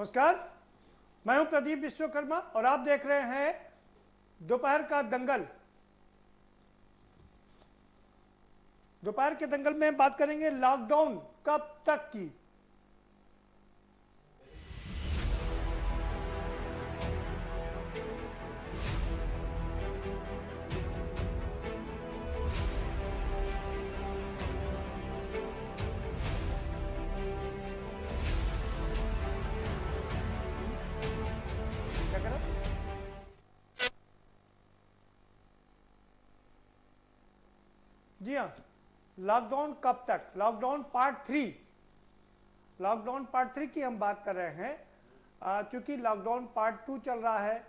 नमस्कार, मैं हूं प्रदीप विश्वकर्मा और आप देख रहे हैं दोपहर का दंगल। दोपहर के दंगल में बात करेंगे लॉकडाउन कब तक की। क्या करें? जी हाँ, लॉकडाउन कब तक, लॉकडाउन पार्ट 3, लॉकडाउन पार्ट 3 की हम बात कर रहे हैं क्योंकि लॉकडाउन पार्ट 2 चल रहा है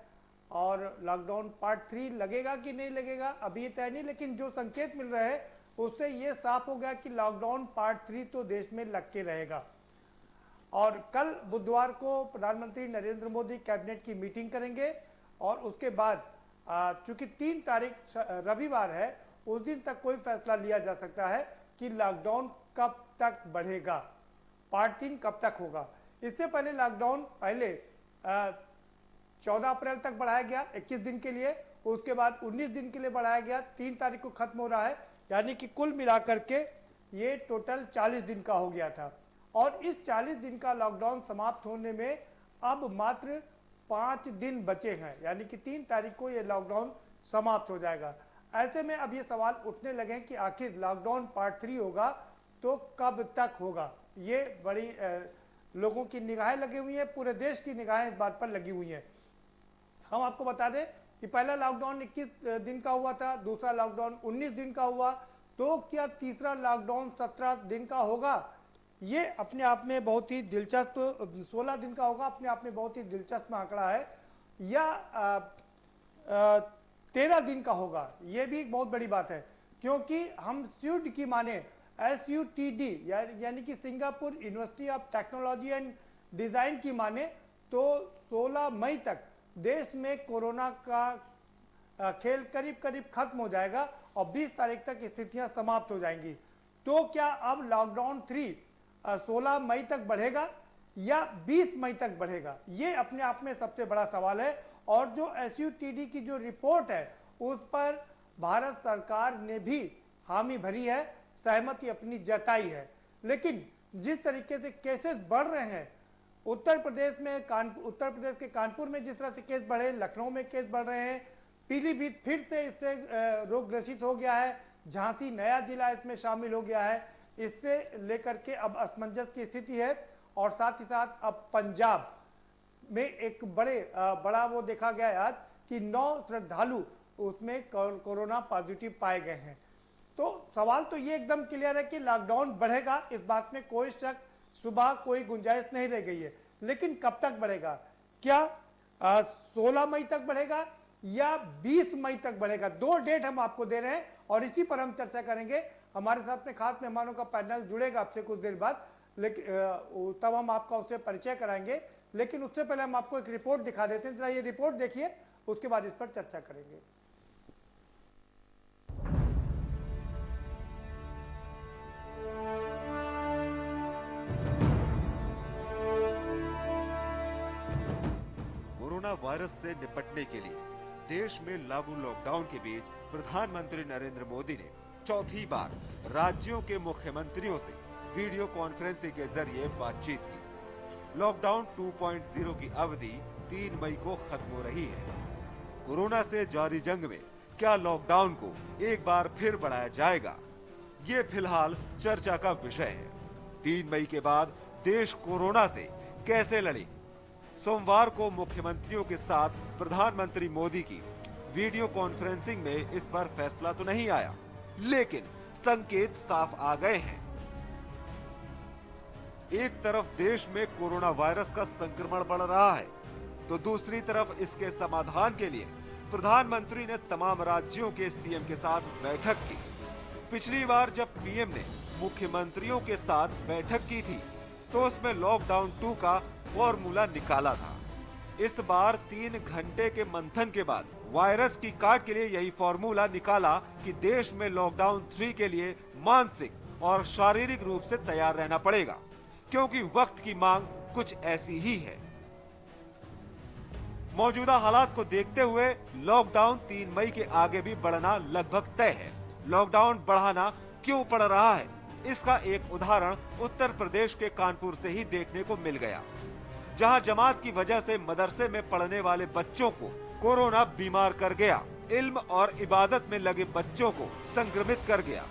और लॉकडाउन पार्ट 3 लगेगा कि नहीं लगेगा अभी तय नहीं, लेकिन जो संकेत मिल रहे हैं उससे ये साफ हो गया कि लॉकडाउन पार्ट 3 तो देश में लग के रहेगा। और कल बुधवार को प्रधानमंत्री नरेंद्र मोदी कैबिनेट की मीटिंग करेंगे और उसके बाद चूंकि 3 तारीख रविवार है, उस दिन तक कोई फैसला लिया जा सकता है कि लॉकडाउन कब तक बढ़ेगा, पार्ट 3 कब तक होगा। इससे पहले लॉकडाउन पहले 14 अप्रैल तक बढ़ाया गया 21 दिन के लिए, उसके बाद 19 दिन के लिए बढ़ाया गया, 3 तारीख को खत्म हो रहा है, यानी कि कुल मिलाकर के ये टोटल 40 दिन का हो गया था। और इस 40 दिन का लॉकडाउन समाप्त होने में अब मात्र 5 दिन बचे हैं, यानी कि 3 तारीख को ये लॉकडाउन समाप्त हो जाएगा। ऐसे में अब ये सवाल उठने लगे कि आखिर लॉकडाउन पार्ट 3 होगा तो कब तक होगा। ये बड़ी लोगों की निगाहें लगी हुई हैं, पूरे देश की निगाहें इस बात पर लगी हुई हैं। हम आपको बता दें कि पहला लॉकडाउन 21 दिन का हुआ था, दूसरा लॉकडाउन 19 दिन का हुआ, तो क्या तीसरा लॉकडाउन 17 दिन का होगा? ये अपने आप में बहुत ही दिलचस्प, 16 दिन का होगा, अपने आप में बहुत ही दिलचस्प आंकड़ा है, या 13 दिन का होगा। ये भी एक बहुत बड़ी बात है, क्योंकि हम स्यूड की माने SUTD यानी कि Singapore university of technology and design की माने तो 16 मई तक देश में कोरोना का खेल करीब करीब खत्म हो जाएगा और 20 तारीख तक स्थितियां समाप्त हो जाएंगी। तो क्या अब लॉकडाउन 3 16 मई तक बढ़ेगा या 20 मई तक बढ़ेगा? ये अपने आप में सबसे बड़ा सवाल है। और जो SUTD की जो रिपोर्ट है उस पर भारत सरकार ने भी हामी भरी है, सहमति अपनी जताई है। लेकिन जिस तरीके से केसेस बढ़ रहे हैं, उत्तर प्रदेश के कानपुर में जिस तरह से केस बढ़े, लखनऊ में केस बढ़ रहे हैं, पीलीभीत फिर से इससे रोग ग्रसित हो गया है, झांसी नया जिला इसमें शामिल हो गया है, इससे लेकर के अब असमंजस की स्थिति है। और साथ ही साथ अब पंजाब में एक बड़ा वो देखा गया है आज कि 9 श्रद्धालु उसमें कोरोना पॉजिटिव पाए गए हैं। तो सवाल तो ये एकदम क्लियर है कि लॉकडाउन बढ़ेगा, इस बात में कोई शक सुबह कोई गुंजाइश नहीं रह गई है। लेकिन कब तक बढ़ेगा? क्या 16 मई तक बढ़ेगा या 20 मई तक बढ़ेगा? 2 डेट हम आपको दे रहे हैं और इसी पर हम चर्चा करेंगे। हमारे साथ में खास मेहमानों का पैनल जुड़ेगा आपसे कुछ देर बाद, लेकिन तब हम आपका उससे परिचय कराएंगे। लेकिन उससे पहले हम आपको एक रिपोर्ट दिखा देते हैं, जरा ये रिपोर्ट देखिए, उसके बाद इस पर चर्चा करेंगे। कोरोना वायरस से निपटने के लिए देश में लागू लॉकडाउन के बीच प्रधानमंत्री नरेंद्र मोदी ने चौथी बार राज्यों के मुख्यमंत्रियों से वीडियो कॉन्फ्रेंसिंग के जरिए बातचीत की। लॉकडाउन 2.0 की अवधि 3 मई को खत्म हो रही है। कोरोना से जारी जंग में क्या लॉकडाउन को एक बार फिर बढ़ाया जाएगा? ये फिलहाल चर्चा का विषय है। 3 मई के बाद देश कोरोना से कैसे लड़े? सोमवार को मुख्यमंत्रियों के साथ प्रधानमंत्री मोदी की वीडियो कॉन्फ्रेंसिंग में इस पर फैसला तो नहीं आया, लेकिन संकेत साफ आ गए हैं। एक तरफ देश में कोरोना वायरस का संक्रमण बढ़ रहा है, तो दूसरी तरफ इसके समाधान के लिए प्रधानमंत्री ने तमाम राज्यों के सीएम के साथ बैठक की। पिछली बार जब पीएम ने मुख्यमंत्रियों के साथ बैठक की थी तो उसमें लॉकडाउन 2 का फॉर्मूला निकाला था। इस बार 3 घंटे के मंथन के बाद वायरस की काट के लिए यही फॉर्मूला निकाला कि देश में लॉकडाउन 3 के लिए मानसिक और शारीरिक रूप से तैयार रहना पड़ेगा, क्योंकि वक्त की मांग कुछ ऐसी ही है। मौजूदा हालात को देखते हुए लॉकडाउन 3 मई के आगे भी बढ़ना लगभग तय है। लॉकडाउन बढ़ाना क्यों पड़ रहा है, इसका एक उदाहरण उत्तर प्रदेश के कानपुर से ही देखने को मिल गया, जहां जमात की वजह से मदरसे में पढ़ने वाले बच्चों को कोरोना बीमार कर गया, इल्म और इबादत में लगे बच्चों को संक्रमित कर गया।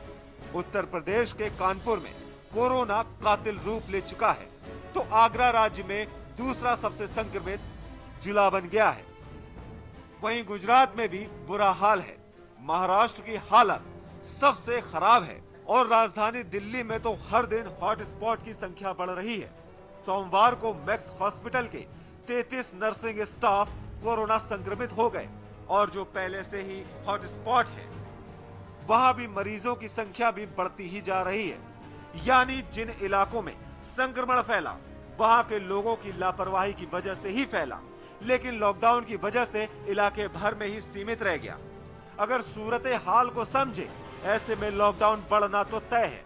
उत्तर प्रदेश के कानपुर में कोरोना कातिल रूप ले चुका है, तो आगरा राज्य में दूसरा सबसे संक्रमित जिला बन गया है। वहीं गुजरात में भी बुरा हाल है। महाराष्ट्र की हालत सबसे खराब है और राजधानी दिल्ली में तो हर दिन हॉटस्पॉट की संख्या बढ़ रही है। सोमवार को मैक्स हॉस्पिटल के 33 नर्सिंग स्टाफ कोरोना संक्रमित हो गए और जो पहले से ही हॉटस्पॉट है वहां भी मरीजों की संख्या भी बढ़ती ही जा रही है। यानी जिन इलाकों में संक्रमण फैला वहां के लोगों की लापरवाही की वजह से ही फैला, लेकिन लॉकडाउन की वजह से इलाके भर में ही सीमित रह गया। अगर सूरत हाल को समझे, ऐसे में लॉकडाउन बढ़ना तो तय है,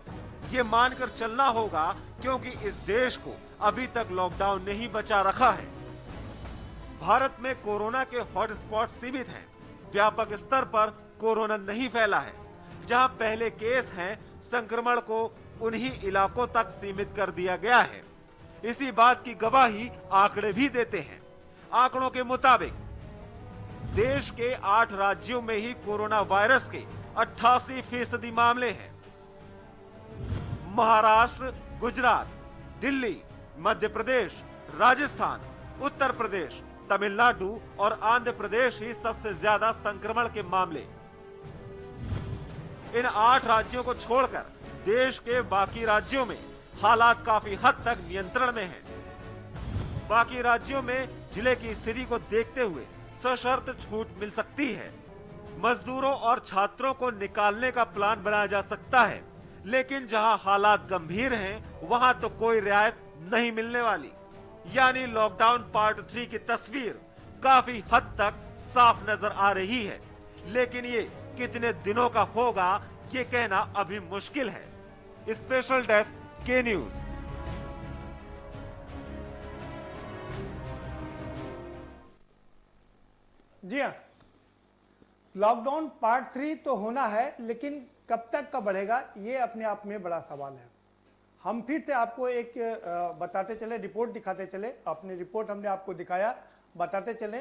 ये मानकर चलना होगा, क्योंकि इस देश को अभी तक लॉकडाउन ने ही बचा रखा है। भारत में कोरोना के हॉटस्पॉट सीमित हैं, व्यापक स्तर पर कोरोना नहीं फैला है। जहां पहले केस हैं, संक्रमण को उन्हीं इलाकों तक सीमित कर दिया गया है। इसी बात की गवाही आंकड़े भी देते हैं। आंकड़ों के मुताबिक देश के 8 राज्यों में ही कोरोना वायरस के 88% मामले हैं। महाराष्ट्र, गुजरात, दिल्ली, मध्य प्रदेश, राजस्थान, उत्तर प्रदेश, तमिलनाडु और आंध्र प्रदेश ही सबसे ज्यादा संक्रमण के मामले। इन 8 राज्यों को छोड़कर देश के बाकी राज्यों में हालात काफी हद तक नियंत्रण में हैं। बाकी राज्यों में जिले की स्थिति को देखते हुए सशर्त छूट मिल सकती है। मजदूरों और छात्रों को निकालने का प्लान बनाया जा सकता है, लेकिन जहां हालात गंभीर हैं, वहां तो कोई रियायत नहीं मिलने वाली। यानी लॉकडाउन पार्ट 3 की तस्वीर काफी हद तक साफ नजर आ रही है, लेकिन ये कितने दिनों का होगा ये कहना अभी मुश्किल है। स्पेशल डेस्क के न्यूज। जी हाँ, लॉकडाउन पार्ट 3 तो होना है, लेकिन कब तक का बढ़ेगा ये अपने आप में बड़ा सवाल है। हम फिर से आपको एक बताते चले, रिपोर्ट दिखाते चले। अपनी रिपोर्ट हमने आपको दिखाया, बताते चले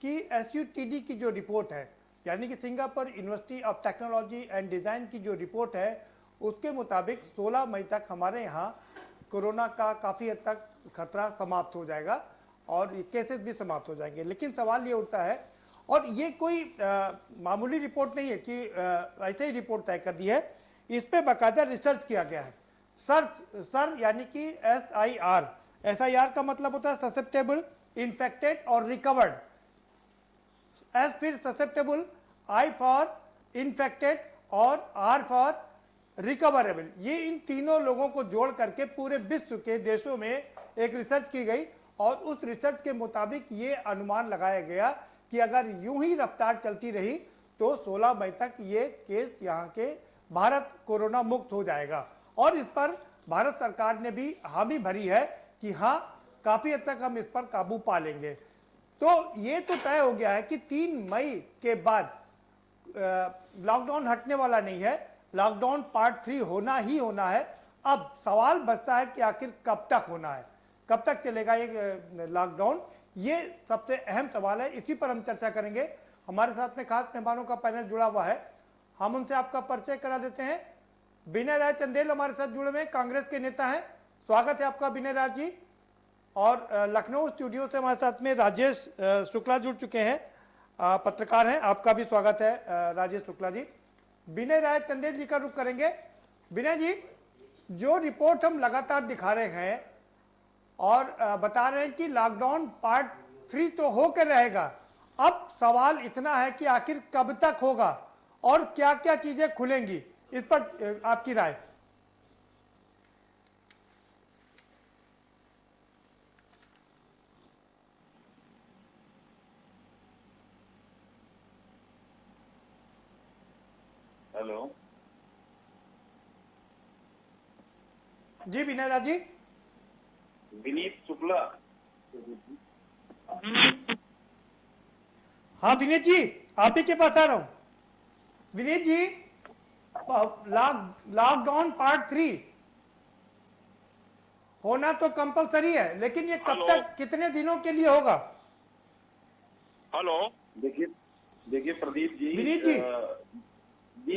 कि SUTD की जो रिपोर्ट है, यानी कि Singapore university of technology and design की जो रिपोर्ट है, उसके मुताबिक 16 मई तक हमारे यहाँ कोरोना का काफ़ी हद तक खतरा समाप्त हो जाएगा और केसेस भी समाप्त हो जाएंगे। लेकिन सवाल ये उठता है, और ये कोई मामूली रिपोर्ट नहीं है कि ऐसे ही रिपोर्ट तय कर दी है, इस पे बाकायदा रिसर्च किया गया है। सर यानी कि SIR का मतलब होता है ससेप्टेबल, इन्फेक्टेड और रिकवर्ड। एस फिर ससेप्टेबल, I फॉर इन्फेक्टेड और R फॉर रिकवरेबल। ये इन तीनों लोगों को जोड़ करके पूरे विश्व के देशों में एक रिसर्च की गई और उस रिसर्च के मुताबिक ये अनुमान लगाया गया कि अगर यूं ही रफ्तार चलती रही तो 16 मई तक ये केस यहाँ के भारत कोरोना मुक्त हो जाएगा। और इस पर भारत सरकार ने भी हामी भरी है कि हाँ, काफी हद तक हम इस पर काबू पा लेंगे। तो ये तो तय हो गया है कि 3 मई के बाद लॉकडाउन हटने वाला नहीं है, लॉकडाउन पार्ट 3 होना ही होना है। अब सवाल बचता है कि आखिर कब तक होना है, कब तक चलेगा ये लॉकडाउन, ये सबसे अहम सवाल है। इसी पर हम चर्चा करेंगे। हमारे साथ में खास मेहमानों का पैनल जुड़ा हुआ है, हम उनसे आपका परिचय करा देते हैं। विनय राय चंदेल हमारे साथ जुड़े हुए कांग्रेस के नेता हैं, स्वागत है आपका विनय राय जी। और लखनऊ स्टूडियो से हमारे साथ में राजेश शुक्ला जुड़ चुके हैं, पत्रकार हैं, आपका भी स्वागत है राजेश शुक्ला जी। विनय राय चंदेल जी का रुख करेंगे। विनय जी, जो रिपोर्ट हम लगातार दिखा रहे हैं और बता रहे हैं कि लॉकडाउन पार्ट 3 तो होकर रहेगा, अब सवाल इतना है कि आखिर कब तक होगा और क्या क्या चीजें खुलेंगी, इस पर आपकी राय। हेलो जी विनय राज जी। विनीत शुक्ला। हाँ विनीत जी, आप ही के पास आ रहा हूं। विनीत जी, लॉकडाउन पार्ट 3 होना तो कंपलसरी है, लेकिन ये कब हेलो। तक, कितने दिनों के लिए होगा? हेलो। देखिए देखिए प्रदीप जी, विनीत जी। जी,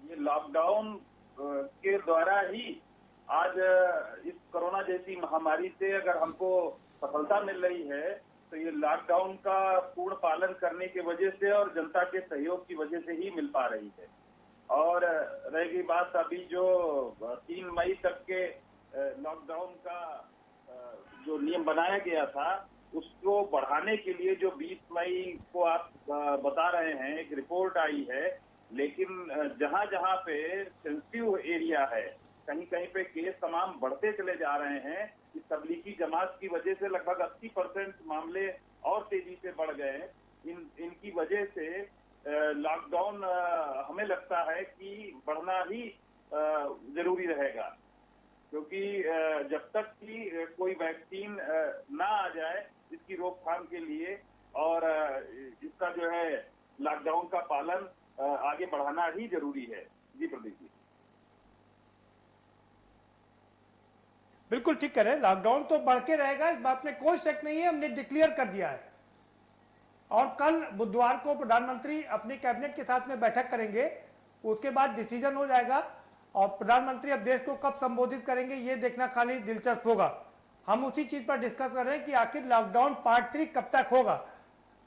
ये लॉकडाउन के द्वारा ही आज इस कोरोना जैसी महामारी से अगर हमको सफलता मिल रही है तो ये लॉकडाउन का पूर्ण पालन करने की वजह से और जनता के सहयोग की वजह से ही मिल पा रही है। और रहेगी बात अभी जो 3 मई तक के लॉकडाउन का जो नियम बनाया गया था उसको बढ़ाने के लिए जो 20 मई को आप बता रहे हैं, एक रिपोर्ट आई है, लेकिन जहां जहां पे सेंसिटिव एरिया है, कहीं कहीं पे केस तमाम बढ़ते चले जा रहे हैं। इस तबलीगी जमात की वजह से लगभग 80% मामले और तेजी से बढ़ गए। इनकी वजह से लॉकडाउन हमें लगता है कि बढ़ना ही जरूरी रहेगा, क्योंकि जब तक कि कोई वैक्सीन ना आ जाए इसकी रोकथाम के लिए, और इसका जो है लॉकडाउन का पालन आगे बढ़ाना ही जरूरी है। जी प्रदीप जी, बिल्कुल ठीक कह रहे हैं, लॉकडाउन तो बढ़ के रहेगा, इस बात में कोई शक नहीं है, हमने डिक्लेयर कर दिया है। और कल बुधवार को प्रधानमंत्री अपनी कैबिनेट के साथ में बैठक करेंगे, उसके बाद डिसीजन हो जाएगा। और प्रधानमंत्री अब देश को कब संबोधित करेंगे ये देखना खाली दिलचस्प होगा। हम उसी चीज पर डिस्कस कर रहे हैं कि आखिर लॉकडाउन पार्ट 3 कब तक होगा।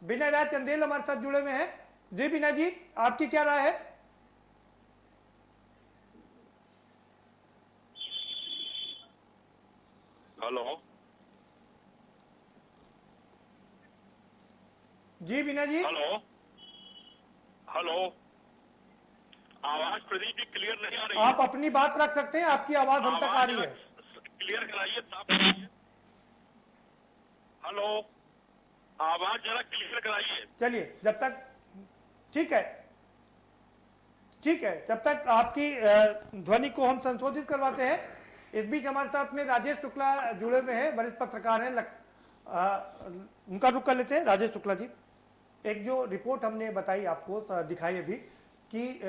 विनय राज चंदेल हमारे साथ जुड़े हुए हैं। जी विनय जी, आपकी क्या राय है? हेलो। जी विनय जी। हेलो। हेलो, आवाज प्रदीप जी क्लियर नहीं आ रही है। आप अपनी बात रख सकते हैं, आपकी आवाज हम तक आ रही है। क्लियर कराइए, साफ कराइए। हेलो, आवाज जरा क्लियर कराइए। चलिए, जब तक ठीक है, जब तक आपकी ध्वनि को हम संशोधित करवाते हैं। इस बीच हमारे साथ में राजेश शुक्ला जुड़े हुए हैं, वरिष्ठ पत्रकार हैं। उनका रुख कर लेते हैं। राजेश शुक्ला जी, एक जो रिपोर्ट हमने बताई आपको, दिखाई अभी, कि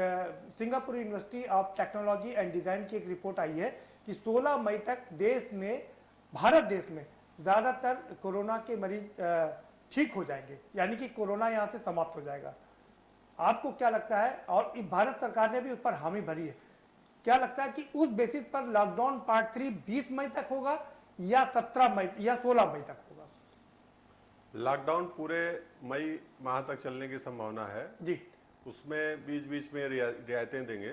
Singapore university of technology and design की एक रिपोर्ट आई है कि 16 मई तक देश में, भारत देश में ज्यादातर कोरोना के मरीज ठीक हो जाएंगे, यानी कि कोरोना यहां से समाप्त हो जाएगा। आपको क्या लगता है? और भारत सरकार ने भी उस पर हामी भरी है, क्या लगता है कि उस बेसिस पर लॉकडाउन पार्ट 3 20 मई तक होगा या 17 मई या 16 मई तक होगा? लॉकडाउन पूरे मई माह तक चलने की संभावना है जी। उसमें बीच बीच में रियायतें देंगे,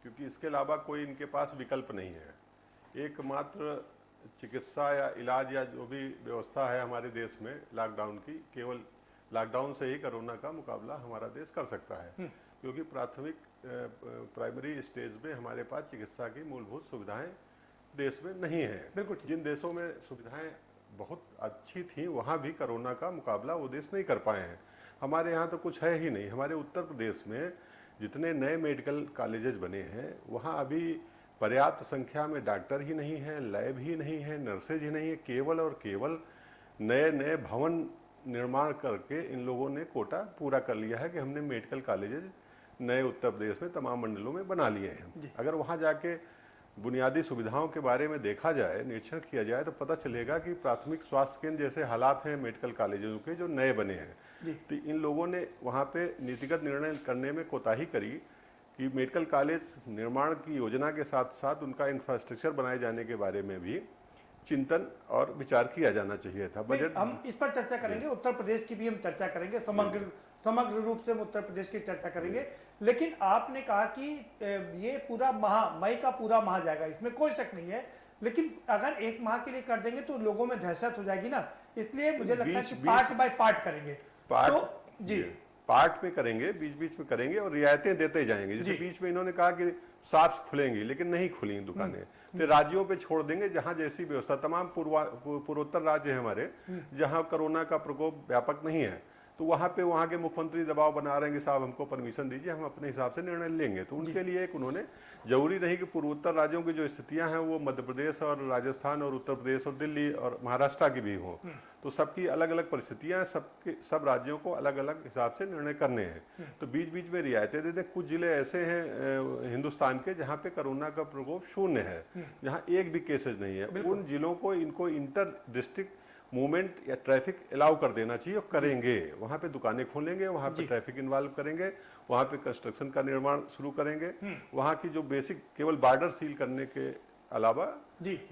क्योंकि इसके अलावा कोई इनके पास विकल्प नहीं है। एकमात्र चिकित्सा या इलाज या जो भी व्यवस्था है हमारे देश में लॉकडाउन की, केवल लॉकडाउन से ही कोरोना का मुकाबला हमारा देश कर सकता है, क्योंकि प्राथमिक प्राइमरी स्टेज में हमारे पास चिकित्सा की मूलभूत सुविधाएं देश में नहीं है। बिल्कुल। जिन देशों में सुविधाएं बहुत अच्छी थी वहाँ भी कोरोना का मुकाबला वो देश नहीं कर पाए हैं। हमारे यहाँ तो कुछ है ही नहीं। हमारे उत्तर प्रदेश में जितने नए मेडिकल कॉलेजेस बने हैं वहाँ अभी पर्याप्त संख्या में डॉक्टर ही नहीं है, लैब ही नहीं है, नर्सेज ही नहीं है। केवल और केवल नए नए भवन निर्माण करके इन लोगों ने कोटा पूरा कर लिया है कि हमने मेडिकल कॉलेजेस नए उत्तर प्रदेश में तमाम मंडलों में बना लिए हैं। अगर वहाँ जाके बुनियादी सुविधाओं के बारे में देखा जाए, निरीक्षण किया जाए, तो पता चलेगा कि प्राथमिक स्वास्थ्य केंद्र जैसे हालात हैं मेडिकल कॉलेजों के जो नए बने हैं। तो इन लोगों ने वहाँ पे नीतिगत निर्णय करने में कोताही करी कि मेडिकल कॉलेज निर्माण की योजना के साथ साथ उनका इंफ्रास्ट्रक्चर बनाए जाने के बारे में भी चिंतन और विचार किया जाना चाहिए था। बजट हम इस पर चर्चा करेंगे, उत्तर प्रदेश की भी हम चर्चा करेंगे, समग्र रूप से हम उत्तर प्रदेश की चर्चा करेंगे। लेकिन आपने कहा कि ये पूरा माह, मई का पूरा माह जाएगा, इसमें कोई शक नहीं है। लेकिन अगर एक माह के लिए कर देंगे तो लोगों में दहशत हो जाएगी ना, इसलिए मुझे लगता है कि पार्ट बाय पार्ट करेंगे। तो जी पार्ट में करेंगे, बीच बीच में करेंगे और रियायतें देते जाएंगे। जैसे बीच में इन्होंने कहा कि साफ खुलेंगी, लेकिन नहीं खुली दुकानें, तो राज्यों पे छोड़ देंगे जहां जैसी व्यवस्था। तमाम पूर्वोत्तर राज्य है हमारे जहां कोरोना का प्रकोप व्यापक नहीं है, तो वहाँ पे वहाँ के मुख्यमंत्री दबाव बना रहे हैं कि साहब हमको परमिशन दीजिए, हम अपने हिसाब से निर्णय लेंगे। तो उनके लिए एक उन्होंने, जरूरी नहीं कि पूर्वोत्तर राज्यों की जो स्थितियां हैं वो मध्य प्रदेश और राजस्थान और उत्तर प्रदेश और दिल्ली और महाराष्ट्र की भी हों, तो सबकी अलग अलग परिस्थितियां हैं, सब राज्यों को अलग अलग हिसाब से निर्णय करने हैं। तो बीच बीच में रियायतें दे दें। कुछ जिले ऐसे हैं हिंदुस्तान के जहाँ पे कोरोना का प्रकोप शून्य है, जहाँ एक भी केसेज नहीं है, उन जिलों को इनको इंटर डिस्ट्रिक्ट मूवमेंट या ट्रैफिक अलाउ कर देना चाहिए और करेंगे। वहाँ पे दुकानें खोलेंगे, वहाँ पे ट्रैफिक इन्वॉल्व करेंगे, वहाँ पे कंस्ट्रक्शन का निर्माण शुरू करेंगे। वहाँ की जो बेसिक केवल बॉर्डर सील करने के अलावा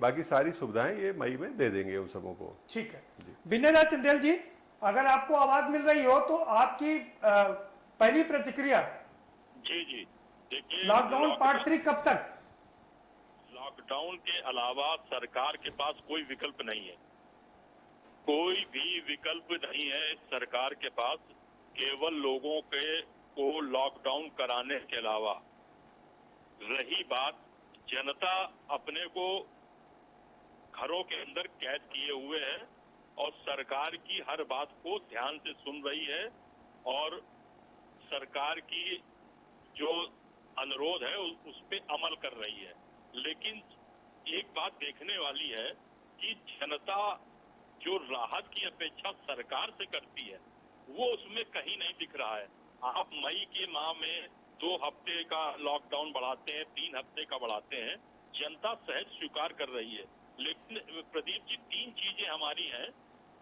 बाकी सारी सुविधाएं ये मई में दे देंगे उन सबों को। ठीक है। विनय राज चंदेल जी, अगर आपको आवाज मिल रही हो तो आपकी पहली प्रतिक्रिया। जी जी, देखिए लॉकडाउन पार्ट 3 कब तक? लॉकडाउन के अलावा सरकार के पास कोई विकल्प नहीं है, कोई भी विकल्प नहीं है सरकार के पास, केवल लोगों के को लॉकडाउन कराने के अलावा। रही बात, जनता अपने को घरों के अंदर कैद किए हुए है और सरकार की हर बात को ध्यान से सुन रही है और सरकार की जो अनुरोध है उस पे अमल कर रही है। लेकिन एक बात देखने वाली है कि जनता जो राहत की अपेक्षा सरकार से करती है वो उसमें कहीं नहीं दिख रहा है। आप मई के माह में 2 हफ्ते का लॉकडाउन बढ़ाते हैं, 3 हफ्ते का बढ़ाते हैं, जनता सहज स्वीकार कर रही है। लेकिन प्रदीप जी, 3 चीजें हमारी हैं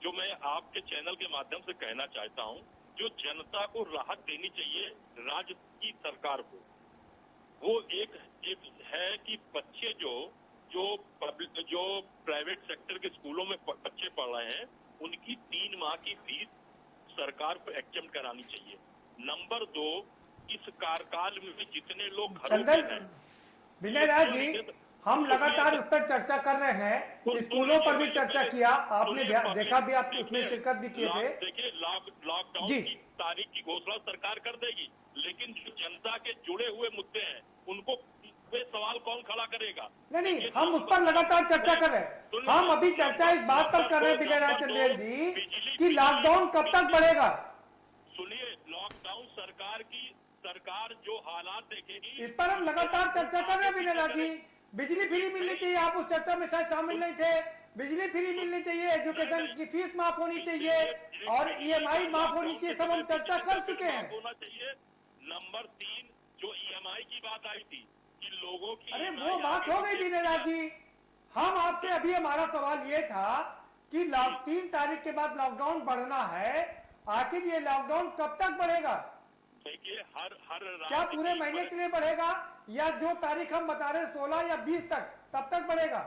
जो मैं आपके चैनल के माध्यम से कहना चाहता हूं, जो जनता को राहत देनी चाहिए राज्य की सरकार को। वो एक है कि बच्चे जो प्राइवेट सेक्टर के स्कूलों में बच्चे पढ़ रहे हैं उनकी 3 माह की फीस सरकार को एक्सेप्ट करानी चाहिए। नंबर 2, इस कार्यकाल में जितने लोग घरों में हैं, विनय राज जी, हम लगातार उस पर चर्चा कर रहे हैं, स्कूलों पर भी चर्चा किया, आपने देखा भी, आप उसमें शिरकत भी किए थे। देखिए, लॉकडाउन की तारीख की घोषणा सरकार कर देगी, लेकिन जो जनता के जुड़े हुए मुद्दे हैं उनको सवाल कौन खड़ा करेगा? नहीं, हम उस पर लगातार चर्चा कर रहे हैं। हम अभी चर्चा इस बात पर कर रहे हैं विनय राज चंदेल जी कि लॉकडाउन कब तक बढ़ेगा। सुनिए, लॉकडाउन सरकार जो हालात देखेगी, इस पर हम लगातार चर्चा कर रहे हैं विनय राज जी। बिजली फ्री मिलनी चाहिए, आप उस चर्चा में शायद शामिल नहीं थे। बिजली फ्री मिलनी चाहिए, एजुकेशन की फीस माफ होनी चाहिए और EMI माफ होनी चाहिए, सब हम चर्चा कर चुके हैं। होना चाहिए। नंबर 3, जो EMI की बात आई थी कि लोगों की, अरे वो बात हो गई विनय राज जी। हम आपसे अभी, हमारा सवाल ये था कि 3 तारीख के बाद लॉकडाउन बढ़ना है, आखिर ये लॉकडाउन कब तक बढ़ेगा? देखिए, हर क्या पूरे महीने के लिए बढ़ेगा या जो तारीख हम बता रहे हैं 16 या 20 तक, तब तक बढ़ेगा?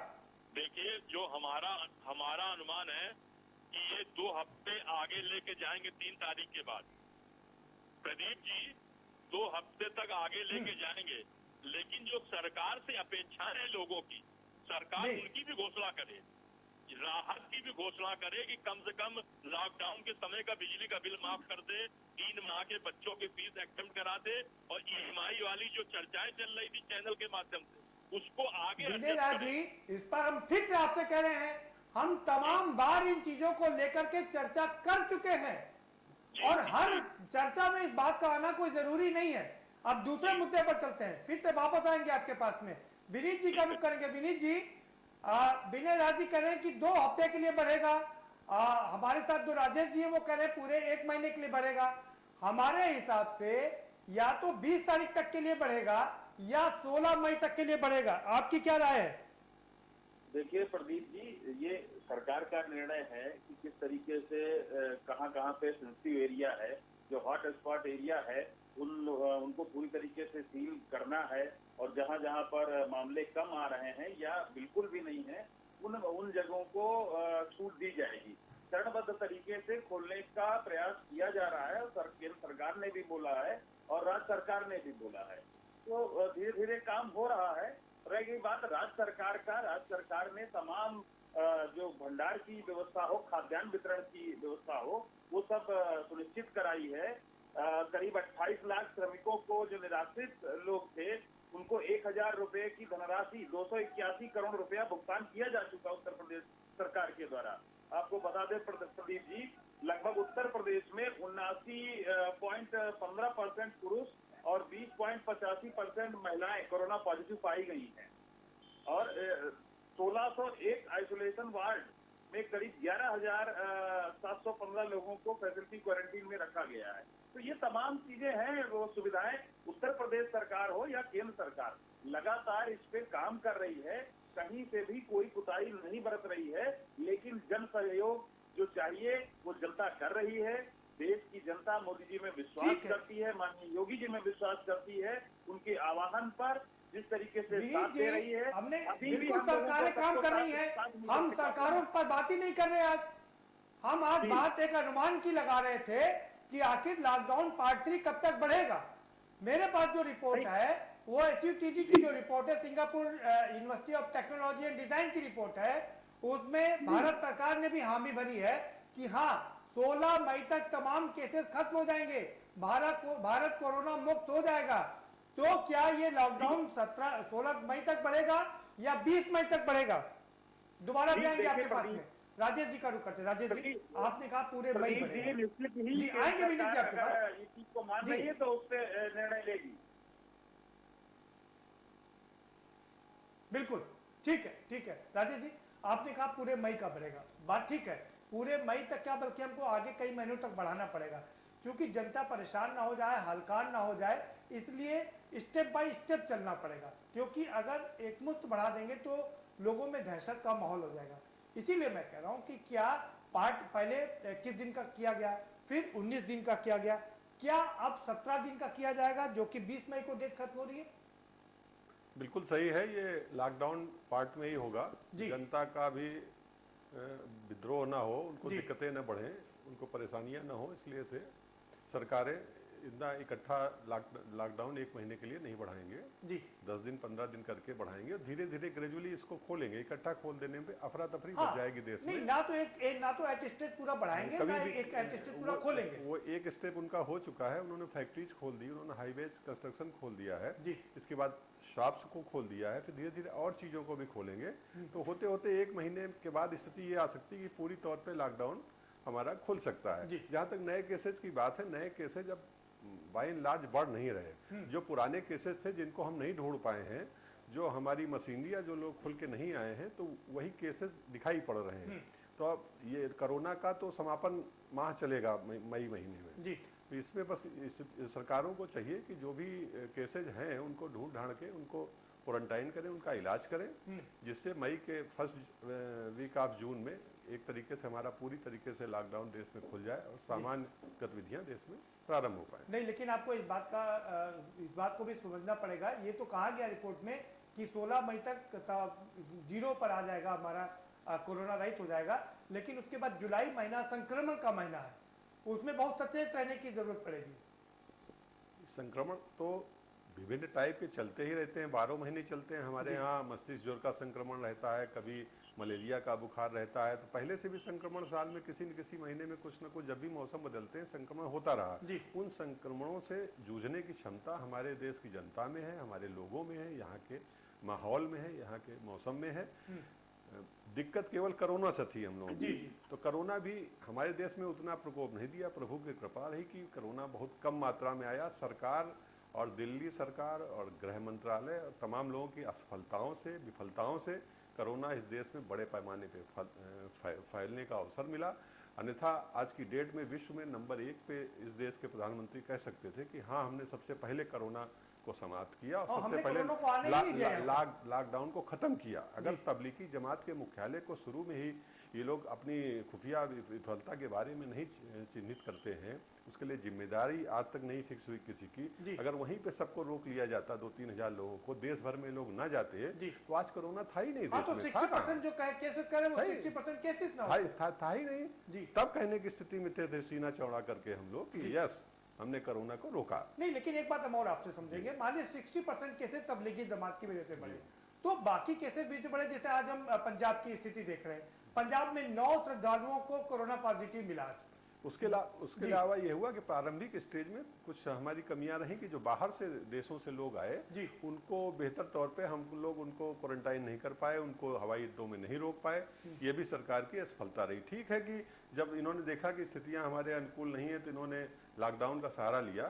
देखिए, जो हमारा अनुमान है कि ये 2 हफ्ते आगे लेके जाएंगे 3 तारीख के बाद। प्रदीप जी, 2 हफ्ते तक आगे लेके जाएंगे, लेकिन जो सरकार से अपेक्षाएं हैं लोगों की, सरकार उनकी भी घोषणा करे, राहत की भी घोषणा करे कि कम से कम लॉकडाउन के समय का बिजली का बिल माफ कर दे, 3 माह के बच्चों की फीस एक्सेप्ट करा दे और EMI वाली जो चर्चाएं चल रही थी चैनल के माध्यम से उसको आगे। विनय राज जी, इस पर हम फिर से आपसे कह रहे हैं, हम तमाम बार इन चीजों को लेकर के चर्चा कर चुके हैं और हर चर्चा में इस बात का आना कोई जरूरी नहीं है। अब दूसरे मुद्दे पर चलते हैं, फिर से वापस आएंगे आपके पास में। विनीत जी का रुख करेंगे। विनीत जी, विनय राज जी कह रहे हैं कि 2 हफ्ते के लिए बढ़ेगा, हमारे साथ जो राजेश जी है वो कह रहे हैं पूरे 1 महीने के लिए बढ़ेगा। हमारे हिसाब से या तो 20 तारीख तक के लिए बढ़ेगा या 16 मई तक के लिए बढ़ेगा। आपकी क्या राय है? देखिए प्रदीप जी, ये सरकार का निर्णय है कि किस तरीके से कहां पे सेंसिटिव एरिया है, जो हॉट स्पॉट एरिया है उनको पूरी तरीके से सील करना है और जहां जहां पर मामले कम आ रहे हैं या बिल्कुल भी नहीं है उन जगहों को छूट दी जाएगी। चरणबद्ध तरीके से खोलने का प्रयास किया जा रहा है और केंद्र सरकार ने भी बोला है और राज्य सरकार ने भी बोला है, तो धीरे धीरे काम हो रहा है। रह गई बात राज्य सरकार ने तमाम जो भंडार की व्यवस्था हो, खाद्यान्न वितरण की व्यवस्था हो, वो सब सुनिश्चित कराई है। करीब 28 लाख श्रमिकों को जो निराश्रित लोग थे उनको 1000 रुपए की धनराशि 281 करोड़ रुपया भुगतान किया जा चुका उत्तर प्रदेश सरकार के द्वारा। आपको बता दें प्रदीप जी लगभग उत्तर प्रदेश में 79.15% पुरुष और 20.85% महिलाएं कोरोना पॉजिटिव पाई गई हैं और 1601 आइसोलेशन वार्ड में करीब 11,715 लोगों को फैसिलिटी क्वारंटीन में रखा गया है। तो ये तमाम चीजें हैं, वो सुविधाएं उत्तर प्रदेश सरकार हो या केंद्र सरकार लगातार इस पे काम कर रही है, कहीं से भी कोई कुताही नहीं बरत रही है, लेकिन जन सहयोग जो चाहिए वो जनता कर रही है। देश की जनता मोदी जी में विश्वास करती है, माननीय योगी जी में विश्वास करती है, उनके आह्वान पर जिस तरीके से साथ दे रही है। हमने अभी भी बिल्कुल हम लोगों सरकारें को काम सबको कर रही साथ- हैं, साथ मिलकर हम के सरकारों पर बात ही नहीं कर रहे। हम आज बात एक अनुमान की लगा रहे थे कि आखिर लॉकडाउन पार्ट 3 कब तक बढ़ेगा। मेरे पास जो रिपोर्ट है वो SUTD की जो रिपोर्ट है, Singapore university of technology and design की रिपोर्ट है, उसमें भारत सरकार ने भी हामी भरी है कि हाँ 16 मई तक तमाम केसेस खत्म हो जाएंगे, भारत कोरोना मुक्त हो जाएगा। तो क्या ये लॉकडाउन 16 मई तक बढ़ेगा या 20 मई तक बढ़ेगा? दोबारा जाएंगे आपके पास में। राजेश जी का रुख करते। राजेश जी, आपने कहा पूरे मई बढ़ेगा। निश्चित ही जी, आएंगे विनीत जी आपके पास। अगर इस चीज को मान रही है तो उस पे निर्णय लेगी। बिल्कुल ठीक है राजेश जी, आपने कहा पूरे मई का बढ़ेगा, बात ठीक है। पूरे मई तक क्या, बल्कि हमको आगे कई महीनों तक बढ़ाना पड़ेगा, क्योंकि जनता परेशान ना हो जाए, हलकान ना हो जाए, इसलिए स्टेप बाय स्टेप चलना पड़ेगा। क्योंकि अगर एकमुश्त बढ़ा देंगे तो लोगों में दहशत का माहौल हो जाएगा। इसीलिए मैं कह रहा हूं कि क्या पार्ट पहले 21 दिन का किया गया, फिर 19 दिन का किया गया, क्या अब 17 दिन का किया जाएगा, जो कि 20 मई को डेट खत्म हो रही है? बिल्कुल सही है, ये लॉकडाउन पार्ट में ही होगा। जनता का भी विद्रोह ना हो, उनको दिक्कतें न बढ़ें, उनको परेशानियां ना हो, इसलिए से सरकारें इतना इकट्ठा लॉकडाउन एक महीने के लिए नहीं बढ़ाएंगे जी। 10 दिन 15 दिन करके बढ़ाएंगे और धीरे धीरे ग्रेजुअली इसको खोलेंगे। इकट्ठा खोल देने में अफरा तफरी बढ़ जाएगी देश में। ना तो एट स्टेज पूरा बढ़ाएंगे, ना एक एट स्टेज पूरा खोलेंगे। वो एक स्टेप उनका हो चुका है, उन्होंने फैक्ट्रीज खोल दी, उन्होंने हाईवेज कंस्ट्रक्शन खोल दिया है जी। इसके बाद शॉप्स को खोल दिया है, फिर धीरे धीरे और चीजों को भी खोलेंगे। तो होते होते एक महीने के बाद स्थिति ये आ सकती है कि पूरी तौर पे लॉकडाउन हमारा खुल सकता है। जहां तक नए केसेज की बात है, नए केसेज अब बाय एंड लार्ज बढ़ नहीं रहे। जो पुराने केसेस थे जिनको हम नहीं ढूंढ पाए हैं, जो हमारी मशीनरी या जो लोग खुल के नहीं आए हैं, तो वही केसेस दिखाई पड़ रहे हैं। तो अब ये कोरोना का तो समापन माह चलेगा मई महीने में जी। तो इसमें बस सरकारों को चाहिए कि जो भी केसेज हैं उनको ढूंढ ढांड के उनको क्वारंटाइन करें, उनका इलाज करें, जिससे मई के फर्स्ट वीक ऑफ जून में एक तरीके से हमारा पूरी तरीके से लॉकडाउन देश में खुल जाए और सामान्य गतिविधियां देश में प्रारंभ हो पाए। नहीं, लेकिन आपको इस बात को भी समझना पड़ेगा। ये तो कहा गया रिपोर्ट में कि 16 मई तक 0 पर आ जाएगा, हमारा कोरोना रहित हो जाएगा, लेकिन उसके बाद जुलाई महीना संक्रमण का महीना है, उसमें बहुत सचेत रहने की जरूरत पड़ेगी। संक्रमण तो विभिन्न टाइप के चलते ही रहते हैं, 12 महीने चलते हैं। हमारे यहाँ मस्तिष्क ज्वर का संक्रमण रहता है, कभी मलेरिया का बुखार रहता है। तो पहले से भी संक्रमण साल में किसी न किसी महीने में कुछ न कुछ, जब भी मौसम बदलते हैं, संक्रमण होता रहा। उन संक्रमणों से जूझने की क्षमता हमारे देश की जनता में है, हमारे लोगों में है, यहाँ के माहौल में है, यहाँ के मौसम में है। दिक्कत केवल कोरोना से थी हम लोगों की। तो कोरोना भी हमारे देश में उतना प्रकोप नहीं दिया। प्रभु की कृपा रही कि कोरोना बहुत कम मात्रा में आया। सरकार और दिल्ली सरकार और गृह मंत्रालय और तमाम लोगों की असफलताओं से, विफलताओं से कोरोना इस देश में बड़े पैमाने पे फैलने का अवसर मिला। अन्यथा आज की डेट में विश्व में नंबर 1 पे इस देश के प्रधानमंत्री कह सकते थे कि हाँ, हमने सबसे पहले कोरोना को समाप्त किया और सबसे पहले लॉकडाउन को खत्म किया। अगर तबलीगी जमात के मुख्यालय को शुरू में ही ये लोग अपनी खुफिया विफलता के बारे में नहीं चिन्हित करते हैं, उसके लिए जिम्मेदारी आज तक नहीं फिक्स हुई किसी की। अगर वहीं पे सबको रोक लिया जाता, 2-3 हजार लोगों को, देश भर में लोग ना जाते, तो आज कोरोना था ही नहीं देश में। 60% जो केसेस कर रहे हैं वो 60% केसेस ना था ही नहीं। तब कहने की स्थिति में थे सीना चौड़ा करके हम लोग कि यस, हमने कोरोना को रोका। नहीं, लेकिन एक बात हम और आपसे समझेंगे, मान लीजिए 60% केसेस तबलीगी जमात की वजह से बढ़े, तो बाकी केसेस भी तो बढ़े। जैसे आज हम पंजाब की स्थिति देख रहे हैं, पंजाब में 9 श्रद्धालुओं को कोरोना पॉजिटिव मिला। उसके अलावा ये हुआ कि प्रारंभिक स्टेज में कुछ हमारी कमियां रही कि जो बाहर से देशों से लोग आए उनको बेहतर तौर पे हम लोग उनको क्वारंटाइन नहीं कर पाए, उनको हवाई अड्डों में नहीं रोक पाए। ये भी सरकार की असफलता रही। ठीक है कि जब इन्होंने देखा कि स्थितियां हमारे अनुकूल नहीं है तो इन्होंने लॉकडाउन का सहारा लिया।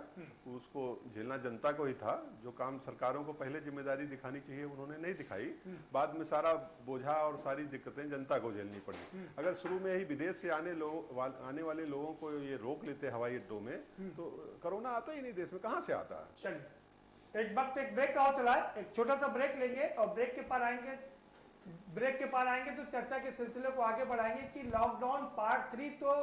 उसको झेलना जनता को ही था। जो काम सरकारों को पहले जिम्मेदारी दिखानी चाहिए उन्होंने नहीं दिखाई। बाद में सारा बोझा और सारी दिक्कतें जनता को झेलनी पड़ी। अगर शुरू में ही विदेश से आने वाले लोगों को ये रोक लेते हवाई अड्डों में तो कोरोना आता ही नहीं देश में, कहाँ से आता है। चलिए एक वक्त एक ब्रेक का और चला है, एक छोटा सा ब्रेक लेंगे और ब्रेक के पार आएंगे तो चर्चा के सिलसिले को आगे बढ़ाएंगे कि लॉकडाउन पार्ट 3 तो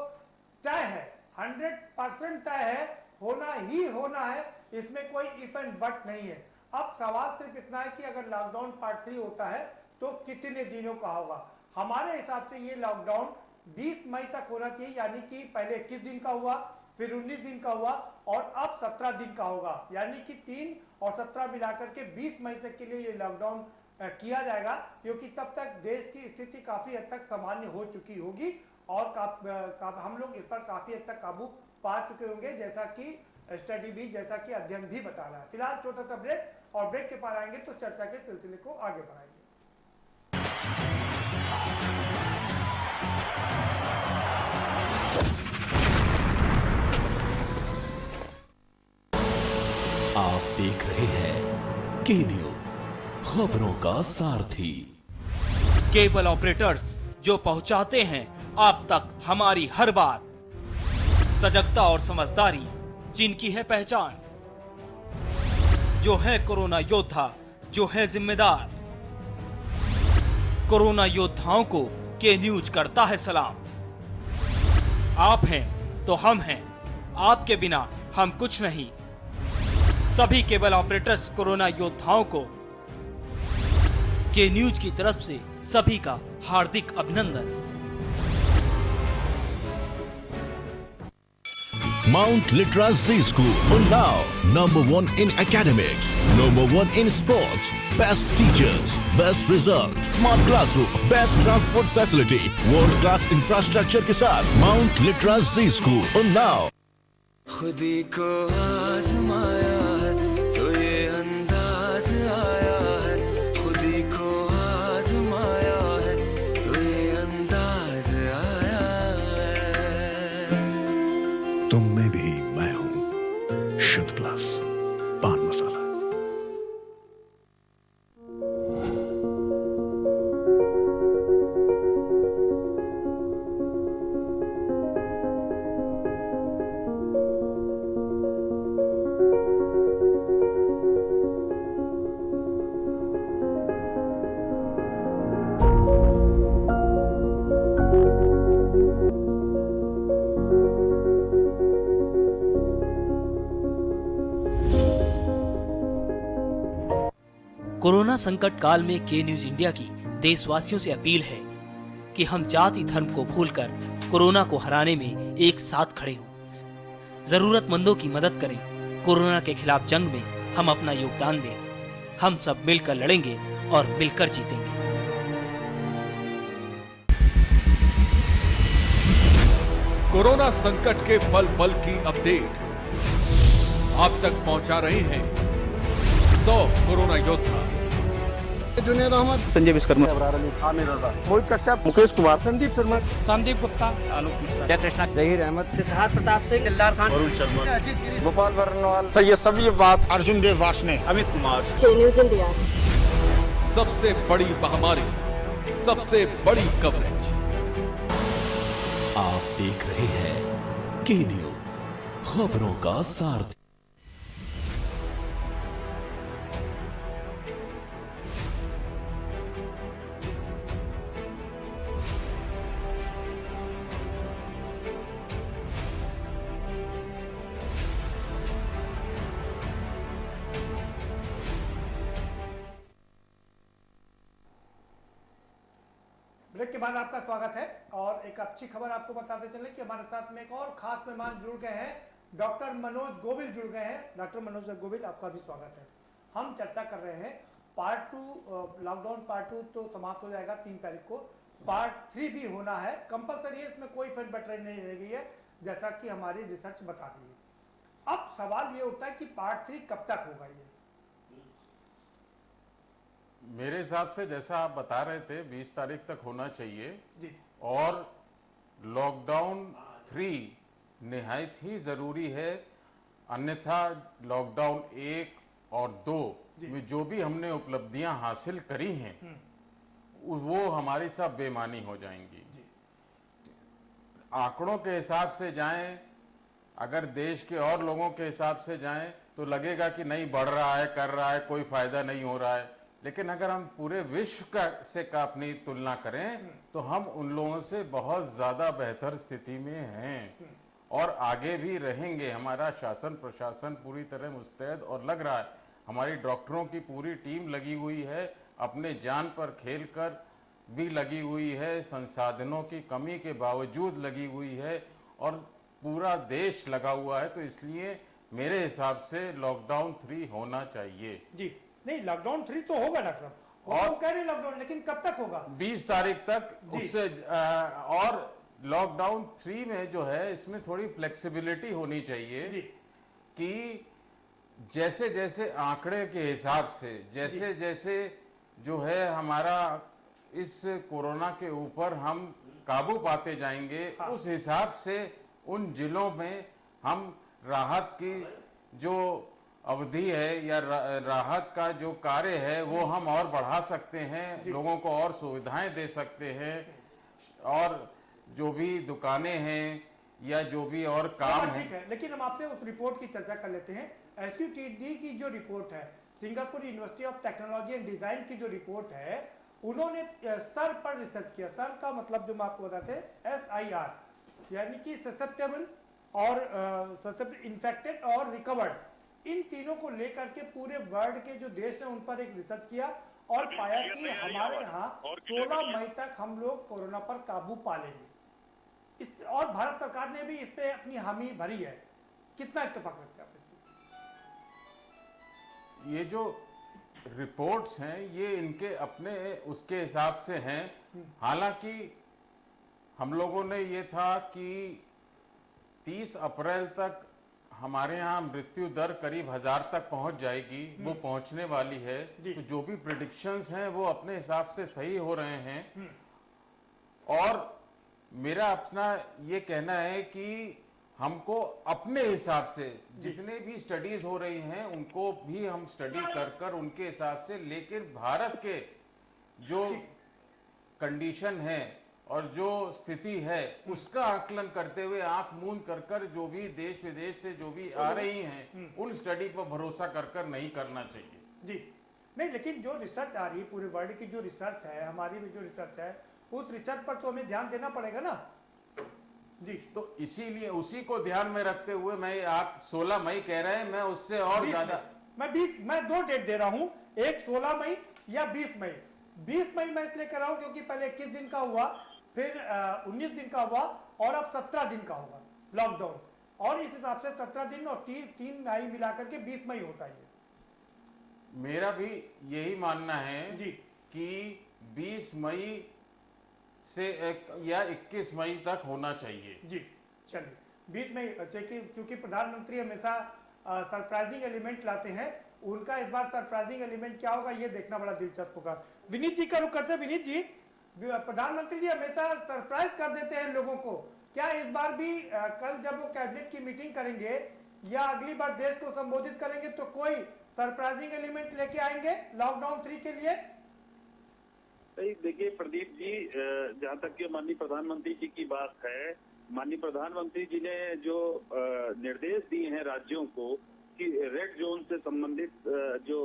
तय है, 100% तय है, होना ही होना है, इसमें कोई इफ एंड बट नहीं है। अब सवाल सिर्फ इतना है कि अगर लॉकडाउन पार्ट 3 होता है तो कितने दिनों का होगा। हमारे हिसाब से ये लॉकडाउन 20 मई तक होना चाहिए, यानी कि पहले 21 दिन का हुआ, फिर 19 दिन का हुआ और अब 17 दिन का होगा, यानी कि 3 और 17 मिलाकर के 20 मई तक के लिए ये लॉकडाउन किया जाएगा, क्योंकि तब तक देश की स्थिति काफी हद तक सामान्य हो चुकी होगी और हम लोग इस पर काफी हद तक काबू पा चुके होंगे, जैसा कि स्टडी भी, जैसा कि अध्ययन भी बता रहा है। फिलहाल छोटा सा ब्रेक और ब्रेक के पार आएंगे तो चर्चा के सिलसिले को आगे बढ़ाएंगे। आप देख रहे हैं के न्यूज, खबरों का सारथी। केबल ऑपरेटर्स जो पहुंचाते हैं आप तक हमारी हर बात, सजगता और समझदारी जिनकी है पहचान, जो है कोरोना योद्धा, जो है जिम्मेदार। कोरोना योद्धाओं को के न्यूज करता है सलाम। आप हैं तो हम हैं, आपके बिना हम कुछ नहीं। सभी केबल ऑपरेटर्स कोरोना योद्धाओं को के न्यूज की तरफ से सभी का हार्दिक अभिनंदन। Mount Litra Z School, Unnao, #1 in academics, #1 in sports, best teachers, best result, smart classroom, best transport facility, world class infrastructure के साथ Mount Litra Z School, Unnao। खुदी को आजमाया है तो ये अंदाज आया है, खुदी को आजमाया है तो ये अंदाज आया है। तुम में भी मैं हूं, शुद्ध प्लस पान मसाला। कोरोना संकट काल में के न्यूज इंडिया की देशवासियों से अपील है कि हम जाति धर्म को भूलकर कोरोना को हराने में एक साथ खड़े हों। जरूरतमंदों की मदद करें। कोरोना के खिलाफ जंग में हम अपना योगदान दें। हम सब मिलकर लड़ेंगे और मिलकर जीतेंगे। कोरोना संकट के पल पल की अपडेट आप तक पहुंचा रहे हैं 100 कोरोना योद्धा। जुनेद अहमद, संजय विश्वकर्मा, आमिर रजा, मोहित कश्यप, मुकेश कुमार, संदीप शर्मा, संदीप गुप्ता, आलोक मिश्रा, जयकृष्णा, जहीर अहमद, सिद्धार्थ प्रताप सिंह, दिलदार खान, वरुण शर्मा, गोपाल वर्णवाल, सैयद सभी बात, अर्जुन देव वासने, अमित कुमार। न्यूज़ इंडिया, सबसे बड़ी महामारी, सबसे बड़ी कवरेज। आप देख रहे हैं के न्यूज, खबरों का सारथी। ब्रेक के बाद आपका स्वागत है और एक अच्छी खबर आपको बताते चले कि हमारे साथ में एक और खास मेहमान जुड़ गए हैं, डॉक्टर मनोज गोविल जुड़ गए हैं। डॉक्टर मनोज गोविल, आपका भी स्वागत है। हम चर्चा कर रहे हैं पार्ट 2, लॉकडाउन पार्ट 2 तो समाप्त हो जाएगा 3 तारीख को, पार्ट 3 भी होना है कंपलसरी है, इसमें कोई फेर बटराई नहीं रह गई है, जैसा कि हमारी रिसर्च बता रही है। अब सवाल ये उठता है कि पार्ट 3 कब तक होगा। ये मेरे हिसाब से जैसा आप बता रहे थे 20 तारीख तक होना चाहिए जी। और लॉकडाउन 3 निहायत ही जरूरी है, अन्यथा लॉकडाउन 1 और 2 में जो भी हमने उपलब्धियां हासिल करी हैं वो हमारी सब बेमानी हो जाएंगी। आंकड़ों के हिसाब से जाएं, अगर देश के और लोगों के हिसाब से जाएं तो लगेगा कि नहीं बढ़ रहा है, कर रहा है, कोई फायदा नहीं हो रहा है। लेकिन अगर हम पूरे विश्व का अपनी तुलना करें तो हम उन लोगों से बहुत ज्यादा बेहतर स्थिति में हैं और आगे भी रहेंगे। हमारा शासन प्रशासन पूरी तरह मुस्तैद और लग रहा है, हमारी डॉक्टरों की पूरी टीम लगी हुई है, अपने जान पर खेलकर भी लगी हुई है, संसाधनों की कमी के बावजूद लगी हुई है और पूरा देश लगा हुआ है। तो इसलिए मेरे हिसाब से लॉकडाउन 3 होना चाहिए। जी नहीं, लॉकडाउन 3 तो होगा डॉक्टर साहब, और कह रहे लॉकडाउन, लेकिन कब तक होगा? 20 तारीख तक। उससे और लॉकडाउन 3 में जो है इसमें थोड़ी फ्लेक्सिबिलिटी होनी चाहिए कि जैसे जैसे आंकड़े के हिसाब से जैसे जैसे जो है हमारा इस कोरोना के ऊपर हम काबू पाते जाएंगे, उस हिसाब से उन जिलों में हम राहत की जो अवधि है या राहत का जो कार्य है वो हम और बढ़ा सकते हैं, लोगों को और सुविधाएं दे सकते हैं और जो भी दुकानें हैं या जो भी और काम ठीक है। लेकिन हम आपसे उस रिपोर्ट की चर्चा कर लेते हैं। SUTD की जो रिपोर्ट है, Singapore university of technology and design की जो रिपोर्ट है, उन्होंने स्तर पर रिसर्च किया। स्तर का मतलब जो मैं आपको बताते हैं SIR, यानी कि ससेप्टेबल और इन्फेक्टेड और रिकवर्ड, इन तीनों को लेकर के पूरे वर्ल्ड के जो देश हैं उन पर एक रिसर्च किया और पाया कि हमारे यहाँ 16 मई तक हम लोग कोरोना पर काबू पा लेंगे। और भारत सरकार ने भी इस पे अपनी हामी भरी है। कितना इत्तेफाक रखते हैं आप इससे? ये जो रिपोर्ट्स हैं ये इनके अपने उसके हिसाब से हैं। हालांकि हम लोगों ने ये था कि 30 अप्रैल तक हमारे यहाँ मृत्यु दर करीब 1000 तक पहुंच जाएगी, वो पहुंचने वाली है। तो जो भी प्रेडिक्शंस हैं वो अपने हिसाब से सही हो रहे हैं और मेरा अपना ये कहना है कि हमको अपने हिसाब से जितने भी स्टडीज हो रही हैं उनको भी हम स्टडी कर उनके हिसाब से, लेकिन भारत के जो कंडीशन है और जो स्थिति है उसका आकलन करते हुए आंख मूंद कर जो भी देश विदेश से जो भी आ रही हैं उन स्टडी पर भरोसा कर नहीं करना चाहिए। जी नहीं, लेकिन जो रिसर्च आ रही है पूरे वर्ल्ड की, जो रिसर्च है, हमारी भी जो रिसर्च है, उस रिसर्च पर तो हमें ध्यान देना पड़ेगा ना जी। तो इसीलिए उसी को ध्यान में रखते हुए मैं, आप 16 मई कह रहे हैं, मैं उससे और ज्यादा मैं 2 डेट दे रहा हूं, एक 16 मई या 20 मई। 20 मई मैं इसलिए कह रहा हूं क्योंकि पहले 21 दिन का हुआ, फिर 19 दिन का हुआ और अब 17 दिन का होगा लॉकडाउन, और इस हिसाब से 17 दिन और 3 मई मिलाकर के 20 मई होता है। मेरा भी यही मानना है जी कि 20 मई से या 21 मई तक होना चाहिए। जी चलिए 20 मई, क्योंकि प्रधानमंत्री हमेशा सरप्राइजिंग एलिमेंट लाते हैं, उनका इस बार सरप्राइजिंग एलिमेंट क्या होगा ये देखना बड़ा दिलचस्प होगा। विनीत जी का रुख करते हैं। विनीत जी, प्रधानमंत्री जी हमेशा सरप्राइज कर देते हैं लोगों को, क्या इस बार भी कल जब वो कैबिनेट की मीटिंग करेंगे या अगली बार देश को संबोधित करेंगे तो कोई सरप्राइजिंग एलिमेंट लेके आएंगे लॉकडाउन 3 के लिए? देखिए प्रदीप जी, जहाँ तक कि माननीय प्रधानमंत्री जी की बात है, माननीय प्रधानमंत्री जी ने जो निर्देश दिए हैं राज्यों को कि रेड जोन से संबंधित जो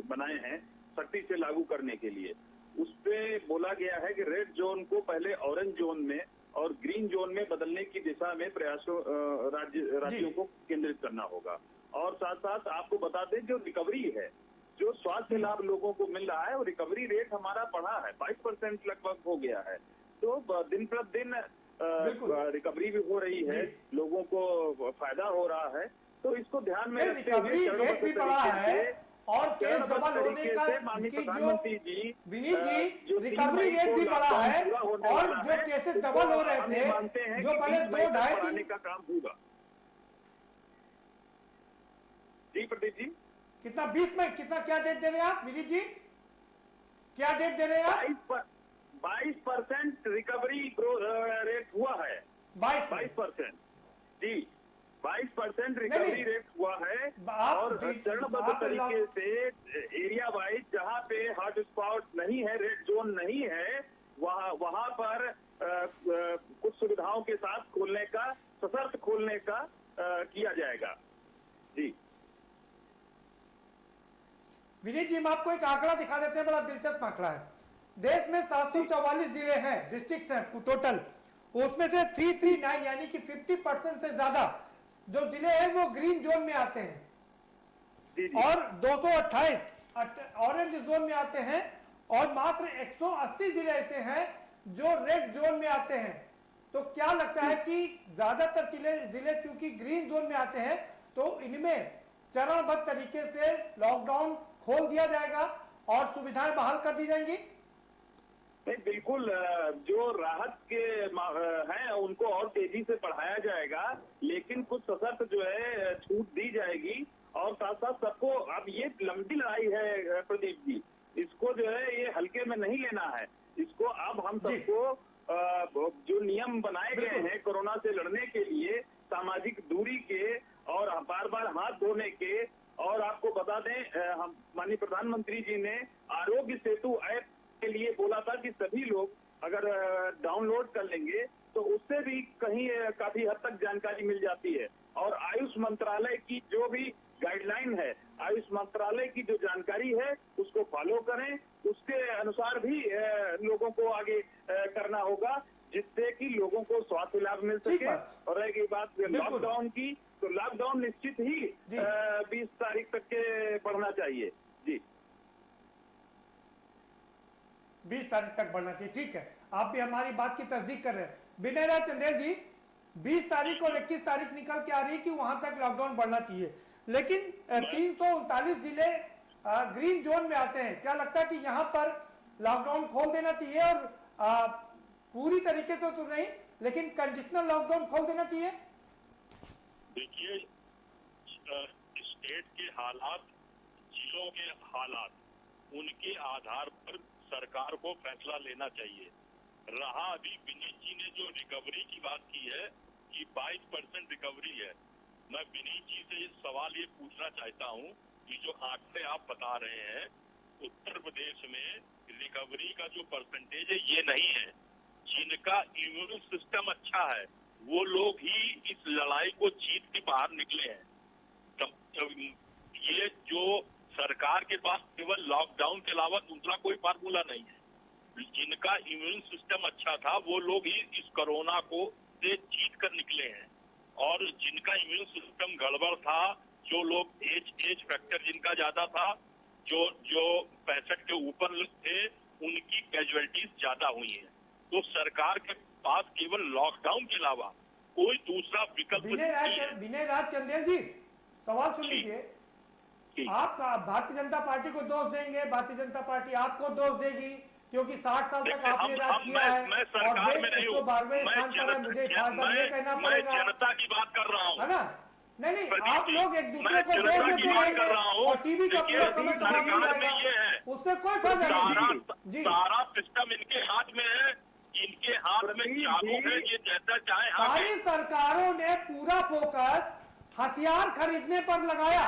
बनाए हैं सख्ती से लागू करने के लिए, उस पे बोला गया है कि रेड जोन को पहले ऑरेंज जोन में और ग्रीन जोन में बदलने की दिशा में प्रयासों राज्यों को केंद्रित करना होगा। और साथ साथ आपको बता दें, जो रिकवरी है, जो स्वास्थ्य लाभ लोगों को मिल रहा है, और रिकवरी रेट हमारा बढ़ा है, 22% लगभग हो गया है। तो दिन प्रतिदिन रिकवरी भी हो रही है, लोगों को फायदा हो रहा है। तो इसको ध्यान में रखते हुए और केस डबल होने का की जो विनीत जी रिकवरी रेट भी बढ़ा है, और जो केसेस डबल हो रहे थे जो पहले 2-2.5 दिन का काम होगा। जी प्रदीप जी, कितना 20 में कितना, क्या डेट दे रहे हैं आप विनीत जी, क्या डेट दे रहे हैं आप? 22% रिकवरी रेट हुआ है। 22% जी, 22% रिकवरी रेट हुआ है। और चरणबद्ध तरीके से एरिया वाइज जहाँ पे हॉट स्पॉट नहीं है, रेड जोन नहीं है, वहाँ पर कुछ सुविधाओं के साथ खोलने का, सशर्त खोलने का किया जाएगा। जी विनीत जी, हम आपको एक आंकड़ा दिखा देते हैं, बड़ा दिलचस्प आंकड़ा है। देश में 744 जिले हैं, डिस्ट्रिक्ट्स हैं टोटल, उसमें से 339 यानी कि 50% से ज्यादा जो जिले हैं वो ग्रीन जोन में आते हैं और 228 ऑरेंज जोन में आते हैं और मात्र 180 जिले ऐसे हैं जो रेड जोन में आते हैं। तो क्या लगता है कि ज्यादातर जिले चूंकि ग्रीन जोन में आते हैं तो इनमें चरणबद्ध तरीके से लॉकडाउन खोल दिया जाएगा और सुविधाएं बहाल कर दी जाएंगी? नहीं, बिल्कुल, जो राहत के हैं उनको और तेजी से बढ़ाया जाएगा, लेकिन कुछ सशर्त जो है छूट दी जाएगी। और साथ साथ सबको, अब ये लंबी लड़ाई है प्रदीप जी, इसको जो है ये हल्के में नहीं लेना है। इसको अब हम सबको जो नियम बनाए गए हैं कोरोना से लड़ने के लिए, सामाजिक दूरी के और बार बार हाथ धोने के, और आपको बता दें हम माननीय प्रधानमंत्री जी ने आरोग्य सेतु ऐप के लिए बोला था कि सभी लोग अगर डाउनलोड कर लेंगे तो उससे भी कहीं काफी हद तक जानकारी मिल जाती है। और आयुष मंत्रालय की जो भी गाइडलाइन है, आयुष मंत्रालय की जो जानकारी है उसको फॉलो करें, उसके अनुसार भी लोगों को आगे करना होगा, जिससे कि लोगों को स्वास्थ्य लाभ मिल सके। और रही बात लॉकडाउन की, तो लॉकडाउन निश्चित ही 20 तारीख तक के बढ़ना चाहिए। जी, 20 तारीख तक बढ़ना चाहिए, ठीक है। आप भी हमारी बात की तस्दीक कर रहे हैं। विनय राज चंदेल जी, 20 तारीख और 21 तारीख निकल के आ रही है कि वहां तक लॉकडाउन बढ़ना चाहिए, लेकिन 339 जिले ग्रीन जोन में आते हैं। क्या लगता है कि यहाँ पर लॉकडाउन खोल देना चाहिए और पूरी तरीके से तो नहीं, लेकिन कंडीशनल लॉकडाउन खोल देना चाहिए? देखिए, स्टेट के हालात, जिलों के हालात, उनके आधार पर सरकार को फैसला लेना चाहिए। रहा अभी विनीत जी ने जो रिकवरी की बात की है कि 22% रिकवरी है, मैं विनीत जी से सवाल ये पूछना चाहता हूँ कि जो आंकड़े आप बता रहे हैं उत्तर प्रदेश में रिकवरी का जो परसेंटेज है ये नहीं है। जिनका इम्यून सिस्टम अच्छा है वो लोग ही इस लड़ाई को जीत के बाहर निकले हैं। ये जो सरकार के पास केवल लॉकडाउन के अलावा दूसरा कोई फार्मूला नहीं है। जिनका इम्यून सिस्टम अच्छा था वो लोग ही इस कोरोना को से जीत कर निकले हैं, और जिनका इम्यून सिस्टम गड़बड़ था, जो लोग एज फैक्टर जिनका ज्यादा था, जो 65 के ऊपर थे, उनकी कैजुअलिटीज ज्यादा हुई है। तो सरकार के पास केवल लॉकडाउन के अलावा कोई दूसरा विकल्प नहीं है। विनय राज चंदेल जी, सवाल सुन लीजिए। आप भारतीय जनता पार्टी को दोष देंगे, भारतीय जनता पार्टी आपको दोष देगी, क्योंकि 60 साल तक आपने राज किया है और देश 112वें स्थान पर है। मुझे बार बार ये कहना पड़ेगा, जनता की बात कर रहा हूँ, है ना? नहीं, आप लोग एक दूसरे को दोष देते रहेंगे और टीवी का पूरा समय समाप्त हो जाएगा, उससे कोई फायदा नहीं। जी, सारा सिस्टम इनके हाथ में है, इनके हाथ में चाबू है, ये जैसा चाहे। सारी सरकारों ने पूरा फोकस हथियार खरीदने पर लगाया।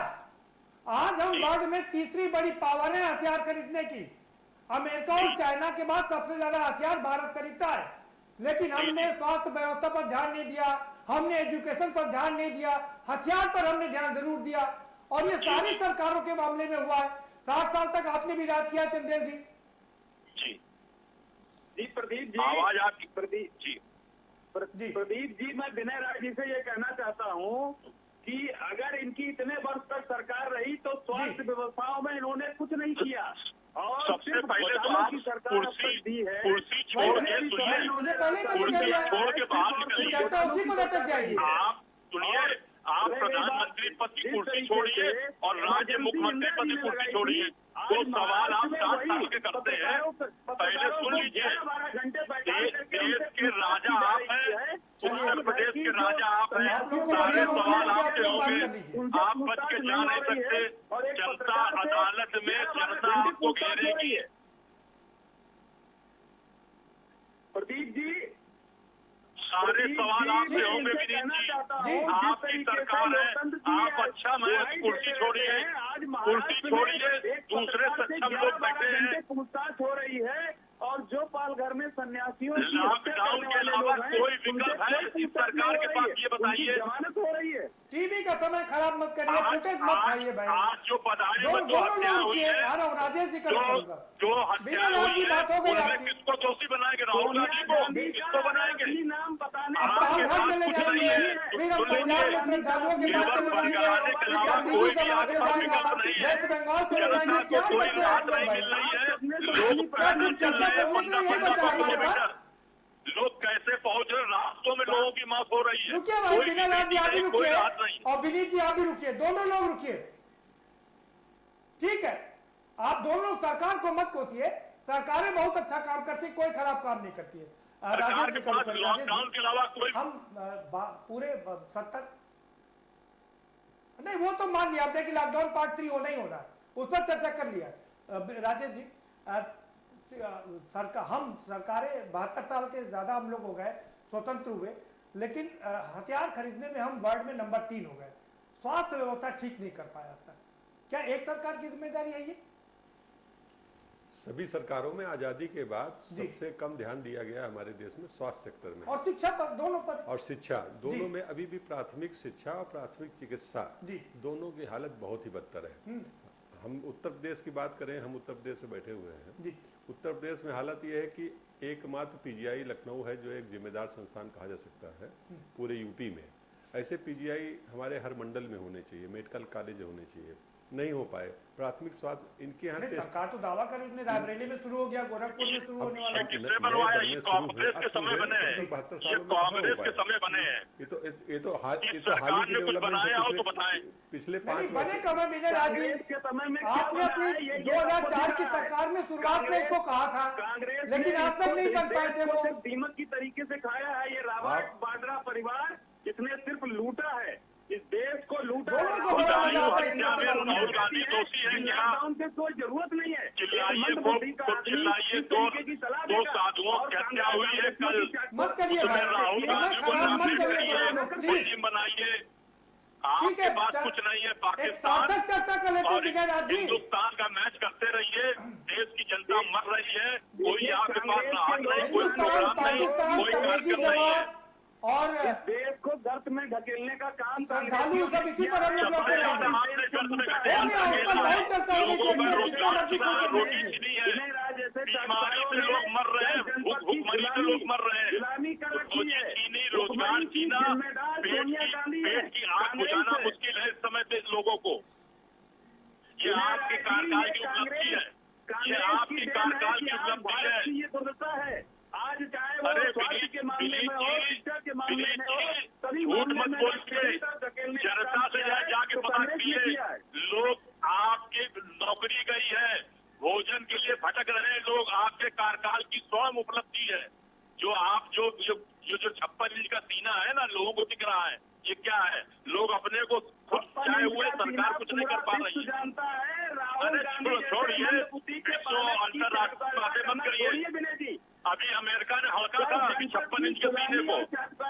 आज हम वर्ल्ड में तीसरी बड़ी पावर है हथियार खरीदने की। अमेरिका और चाइना के बाद सबसे ज्यादा हथियार भारत खरीदता है, लेकिन हमने स्वास्थ्य व्यवस्था पर ध्यान नहीं दिया, हमने एजुकेशन पर ध्यान नहीं दिया, हथियार पर हमने ध्यान जरूर दिया, और ये सारी सरकारों के मामले में हुआ है। 60 साल तक आपने भी राज किया चंदेल जी। जी प्रदीप जी, आवाज आपकी। प्रदीप जी, मैं विनय राय जी से ये कहना चाहता हूँ कि अगर इनकी इतने वर्ष तक सरकार रही तो स्वास्थ्य व्यवस्थाओं में इन्होंने कुछ नहीं किया, और सबसे पहले तो आप कुर्सी छोड़ के चर्चा उसी पर लटक जाएगी। आप सुनिए, आप प्रधानमंत्री पद की कुर्सी छोड़िए और राज्य मुख्यमंत्री पद की कुर्सी छोड़िए। तो सवाल आप 7 साल के करते हैं। पहले सुन लीजिए, देश के राजा आप हैं, उत्तर प्रदेश के राजा आप हैं, सारे सवाल आपके होंगे, आप बच के जा नहीं सकते। जनता अदालत में जनता आपको घेरेगी। प्रदीप जी, सारे सवाल आपसे होंगे विनीत जी। आपकी सरकार है, आप अच्छा महज कुर्सी छोड़िए, कुर्सी छोड़िए, दूसरे सक्षम लोग बैठे हैं। पूछताछ हो रही है और जो पालघर में सन्यासियों की लॉकडाउन के अलावा कोई विकल्प है इस सरकार के पास, ये बताइए। जमानत हो रही है। टीवी का समय खराब मत करिए, फुटेज मत खाइए भाई। आज जो बधाई में जो दोनों हत्या लोग हुई किए, है, आ रहा हूँ, राजेश जी का जो करूंगा। जो हत्या बिना नाम हुई की है, बात हो गई उनमें आपकी। किसको दोषी बनाएंगे? राहुल गांधी को? किसको बनाएंगे? नाम बताने अब आपके पालघर पास चले कुछ नहीं जाएंगे, है। फिर हम सुन पंजाब लीजिए, में श्रद्धालुओं के पास केवल चले जाएंगे, बरगलाने के फिर अलावा तबलीगी कोई भी जमात आपके में पास जाएगा, विकल्प नहीं है। वेस्ट बंगाल चले जनता जाएंगे। को क्या कोई बच्चे राहत आप लोग नहीं भाई? मिल रही है। क्या लोग सिर्फ पैदल चल चर्चा रहे हैं, करने के लिए यही बचा हमारे पास? लोग कैसे पहुंच रहे, रास्तों में लोगों की मौत हो रही है। रुकिए भाई, कोई बिना राज जी आप भी कोई रुकिए राहत नहीं। और विनीत जी आप भी रुकिए, दोनों लोग रुकिए। ठीक है, आप दोनों लोग सरकार को मत कोसिए, सरकारें बहुत अच्छा काम करती है, कोई खराब काम नहीं करती है। सरकार राजेश के जी पास करो, लॉकडाउन के अलावा कोई हम पूरे 70 नहीं, वो तो मान लिया आपने कि लॉकडाउन पार्ट 3 होना ही होना है, उस पर चर्चा कर लिया। राजेश जी, सरकार, हम सरकारें 72 साल के ज्यादा हम लोग हो गए, स्वतंत्र हुए, लेकिन हथियार खरीदने में हम वर्ल्ड में नंबर 3 हो गए। स्वास्थ्य व्यवस्था ठीक नहीं कर पाया आज तक। क्या एक सरकार की जिम्मेदारी है ये? सभी सरकारों में आजादी के बाद सबसे कम ध्यान दिया गया हमारे देश में स्वास्थ्य सेक्टर में, और शिक्षा पर, दोनों पर। और शिक्षा दोनों में अभी भी प्राथमिक शिक्षा और प्राथमिक चिकित्सा दोनों की हालत बहुत ही बदतर है। हम उत्तर प्रदेश की बात करें, हम उत्तर प्रदेश से बैठे हुए हैं। उत्तर प्रदेश में हालत यह है कि एकमात्र पीजीआई लखनऊ है जो एक जिम्मेदार संस्थान कहा जा सकता है पूरे यूपी में। ऐसे पीजीआई हमारे हर मंडल में होने चाहिए, मेडिकल कॉलेज होने चाहिए, नहीं हो पाए। प्राथमिक स्वास्थ्य इनके यहाँ सरकार तो दावा कर रही है, रायबरेली में शुरू हो गया, गोरखपुर में शुरू होने वाला है। किसने बनवाया? ये कांग्रेस के समय बने हैं, ये कांग्रेस के समय बने हैं। ये तो हाल ही की डेवलपमेंट पिछले 5 बने कब है विनय राज जी? आपने अपनी 2004 की सरकार में शुरुआत में इसको कहा था, लेकिन आज तक नहीं बन पाए थे वो। दीमक की तरीके से खाया है ये रावत वाड्रा परिवार, जिसने सिर्फ लूटा है इस देश को, लूटा है। राहुल गांधी दोषी है क्या? लॉकडाउन से कोई जरूरत नहीं है। चिल्लाइए, चिल्लाइए। दो साधुओं की हत्या हुई है कल, मत करिए राहुल गांधी को प्लीज बनाइए। आपके पास कुछ नहीं है। पाकिस्तान चर्चा कर लेते हैं विनय राज जी। हिंदुस्तान का मैच करते रहिए, देश की जनता मर रही है, कोई आपके पास राहत नहीं, कोई प्रोग्राम नहीं, कोई कार्यक्रम नहीं है। और इस देश को गर्त में ढकेलने का काम श्रद्धालु सब इसी पर हम लोग लड़ते रहेंगे। बीमारी से लोग मर रहे हैं, भूखमरी से लोग मर रहे हैं। चीनी रोजगार जीना, पेट की आग बुझाना मुश्किल है इस समय पे लोगों को। ये आपके कार्यकाल की उपलब्धि है, ये आपकी कार्यकाल की उपलब्धि है। ये दुर्दशा है आज, चाहे वो स्वास्थ्य के मामले में हो, शिक्षा के मामले में हो, सभी झूठ मत बोलिए, जनता से जाके बात कीजिए। लोग आपकी नौकरी गई है, भोजन के लिए भटक रहे लोग, आपके कार्यकाल की स्वयं उपलब्धि है। जो आप जो 56 इंच का सीना है ना, लोगों को दिख रहा है, ये क्या है? लोग अपने को खुद चाहे हुए सरकार कुछ नहीं कर पा रही है। अरे छोड़िए, अंतर्राष्ट्रीय बातें बंद करिए। अभी अमेरिका ने हल्का था, अभी 56 इंच के सीने को।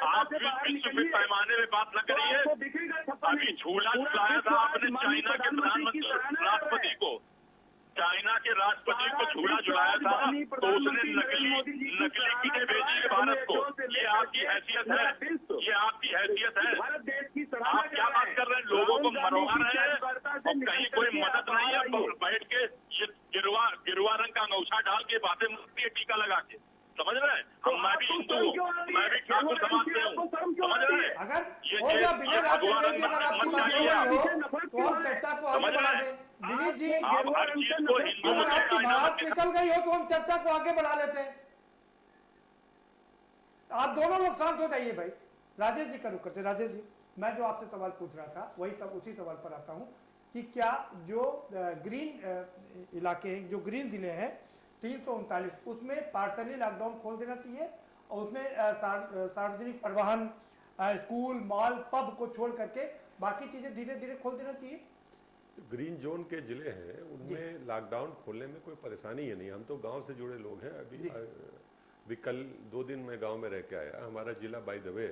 आप विश्व के पैमाने में बात न करिए। अभी झूला झुलाया था आपने चाइना के प्रधानमंत्री राष्ट्रपति को, चाइना के राष्ट्रपति को झूला झुलाया था, तो उसने नकली कीटें भेजी है भारत को। ये आपकी हैसियत है, ये आपकी हैसियत है। आप क्या बात कर रहे हैं? लोगों को मरवा रहे हैं और कहीं कोई मदद नहीं है। बैठ के ये गिरवा रंग का अंगूछा डाल के बातें मरती है, टीका लगा के। समझ रहे हैं? मैं भी हिंदू हूँ, मैं भी ठाकुर समाज से हूँ। समझ रहे हैं? अगर आपकी बात हो तो हम चर्चा को आगे बढ़ा दें। विनीत जी, आप हर चीज को हिंदू अगर आपकी बात निकल गई हो तो हम चर्चा को आगे बढ़ा लेते हैं। आप दोनों लोग शांत हो जाइए भाई। राजेश जी का रुख करते। राजेश जी, मैं जो आपसे सवाल पूछ रहा था वही सब उसी सवाल पर आता हूं कि क्या जो ग्रीन इलाके हैं, जो ग्रीन जिले हैं 339, उसमें पार्सली लॉकडाउन खोल देना चाहिए और उसमें सार्वजनिक परिवहन, स्कूल, मॉल, पब को छोड़ करके बाकी चीजें धीरे धीरे खोल देना चाहिए। ग्रीन जोन के जिले हैं उनमें लॉकडाउन खोलने में कोई परेशानी ही नहीं। हम तो गांव से जुड़े लोग हैं। अभी भी कल 2 दिन मैं गांव में रह के आया, हमारा जिला बाय द वे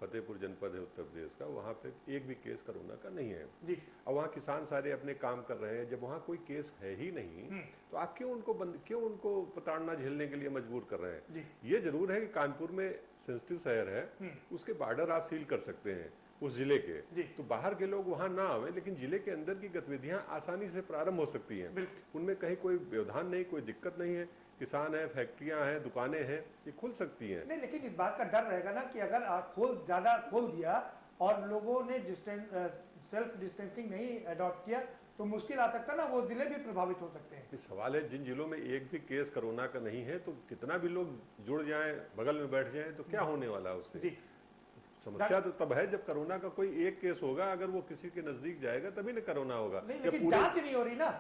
फतेहपुर जनपद है उत्तर प्रदेश का, वहाँ पे एक भी केस कोरोना का नहीं है जी। और वहाँ किसान सारे अपने काम कर रहे हैं। जब वहाँ कोई केस है ही नहीं तो आप क्यों उनको प्रताड़ना झेलने के लिए मजबूर कर रहे हैं जी। ये जरूर है कि कानपुर में सेंसिटिव शहर है, उसके बॉर्डर आप सील कर सकते हैं उस जिले के, तो बाहर के लोग वहां ना आवे, लेकिन जिले के अंदर की गतिविधियां आसानी से प्रारंभ हो सकती हैं। उनमें कहीं कोई व्यवधान नहीं, कोई दिक्कत नहीं है। किसान है, फैक्ट्रियां हैं, दुकानें हैं, ये खुल सकती हैं। नहीं, लेकिन इस बात का डर रहेगा ना कि अगर ज्यादा खोल दिया और लोगों ने सेल्फ डिस्टेंसिंग नहीं अडॉप्ट किया तो मुश्किल आ सकता है ना, वो जिले भी प्रभावित हो सकते हैं। सवाल है जिन जिलों में एक भी केस कोरोना का नहीं है तो कितना भी लोग जुड़ जाएं, बगल में बैठ जाएं, तो क्या होने वाला है उससे? जी। समस्या तो तब है जब कोरोना का कोई एक केस होगा, अगर वो किसी के नजदीक जाएगा तभी ना कोरोना होगा। नहीं, लेकिन जांच नहीं हो रही ना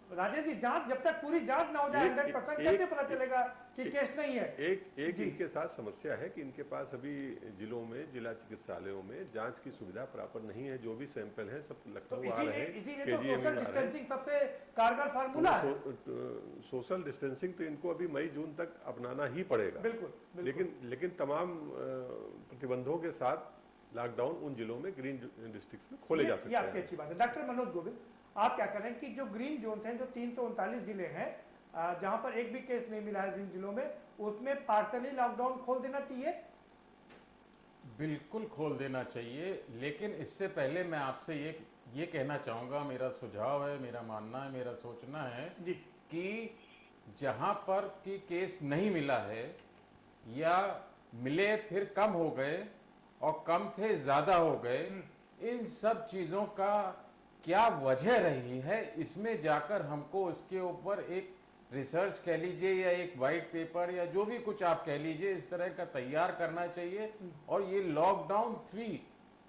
राजेश जी, जांच जब तक पूरी जांच ना हो जाए 100% कैसे पता चलेगा कि केस नहीं है? एक इनके साथ समस्या है कि इनके पास अभी जिलों में, जिला चिकित्सालयों में जांच की सुविधा प्राप्त नहीं है। जो भी सैंपल है सब लखनऊ आ रहे हैं, इसीलिए तो सोशल डिस्टेंसिंग सबसे कारगर फार्मूला है। सोशल डिस्टेंसिंग तो इनको अभी मई जून तक अपनाना ही पड़ेगा। बिल्कुल। लेकिन तमाम प्रतिबंधों के साथ लॉकडाउन उन जिलों में, ग्रीन डिस्ट्रिक्ट्स में खोले जा सकते हैं। ये आपकी अच्छी बात है। डॉक्टर मनोज गोविंद, आप क्या करें कि जो ग्रीन जोन हैं, जो 339 जिले हैं जहां पर एक भी केस नहीं मिला है जिन जिलों में, उसमें पार्सली लॉकडाउन खोल देना चाहिए? बिल्कुल खोल देना चाहिए, लेकिन इससे पहले मैं आपसे ये कहना चाहूँगा, मेरा सुझाव है, मेरा मानना है, मेरा सोचना है जी, कि जहाँ पर कि केस नहीं मिला है या मिले फिर कम हो गए और कम थे ज़्यादा हो गए, इन सब चीज़ों का क्या वजह रही है, इसमें जाकर हमको इसके ऊपर एक रिसर्च कह लीजिए या एक वाइट पेपर या जो भी कुछ आप कह लीजिए, इस तरह का तैयार करना चाहिए। और ये लॉकडाउन 3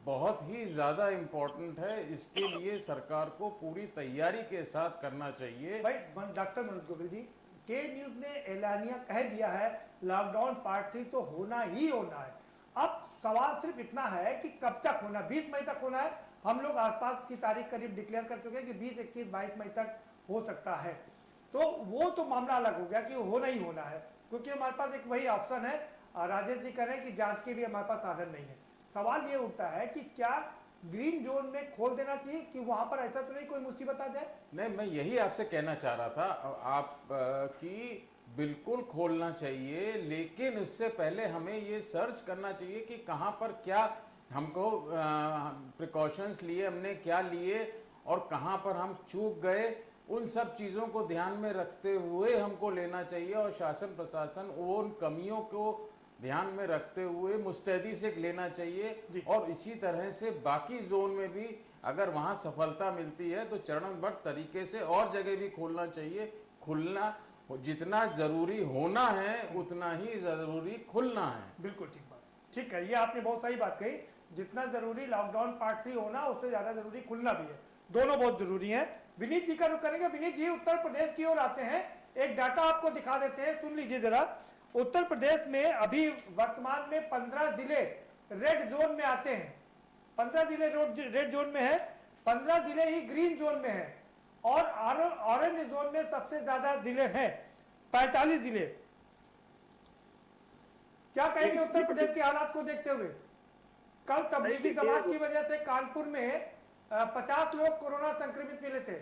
बहुत ही ज़्यादा इम्पोर्टेंट है, इसके लिए सरकार को पूरी तैयारी के साथ करना चाहिए। भाई डॉक्टर मनोज गोविल जी, के न्यूज ने एलानिया कह दिया है लॉकडाउन पार्ट 3 तो होना ही होना है। अब सवाल सिर्फ इतना है कि कब तक होना, 20 मई तक होना है। हम लोग आसपास की तारीख करीब डिक्लेयर कर चुके हैं कि 20, 21, 22 मई तक हो सकता है। तो वो तो मामला अलग हो गया कि होना ही होना है, क्योंकि हमारे पास एक वही ऑप्शन है। राजेश जी कह रहे हैं कि जांच के भी हमारे पास साधन नहीं है। सवाल ये उठता है कि क्या ग्रीन जोन में खोल देना चाहिए कि वहां पर ऐसा तो नहीं कोई मुसीबत आ जाए? नहीं, मैं यही आपसे कहना चाह रहा था आप कि बिल्कुल खोलना चाहिए, लेकिन इससे पहले हमें ये सर्च करना चाहिए कि कहाँ पर क्या हमको प्रिकॉशंस लिए, हमने क्या लिए और कहाँ पर हम चूक गए। उन सब चीज़ों को ध्यान में रखते हुए हमको लेना चाहिए और शासन प्रशासन उन कमियों को ध्यान में रखते हुए मुस्तैदी से लेना चाहिए। और इसी तरह से बाकी जोन में भी अगर वहाँ सफलता मिलती है तो चरणबद्ध तरीके से और जगह भी खोलना चाहिए। खुलना जितना जरूरी होना है उतना ही जरूरी खुलना है। बिल्कुल ठीक बात, ठीक है, ये आपने बहुत सही बात कही। जितना जरूरी लॉकडाउन पार्ट 3 होना, उससे ज्यादा जरूरी खुलना भी है। दोनों बहुत जरूरी है। विनीत जी का रुख करेंगे। विनीत जी उत्तर प्रदेश की ओर आते हैं, एक डाटा आपको दिखा देते हैं, सुन लीजिए जरा। उत्तर प्रदेश में अभी वर्तमान में 15 जिले रेड जोन में आते हैं। 15 जिले रेड जोन में है, 15 जिले ही ग्रीन जोन में है और ऑरेंज जोन में सबसे ज्यादा जिले हैं, 45 जिले। क्या कहेंगे उत्तर प्रदेश के हालात को देखते हुए? कल तबलीगी जमात की वजह से कानपुर में 50 लोग कोरोना संक्रमित मिले थे।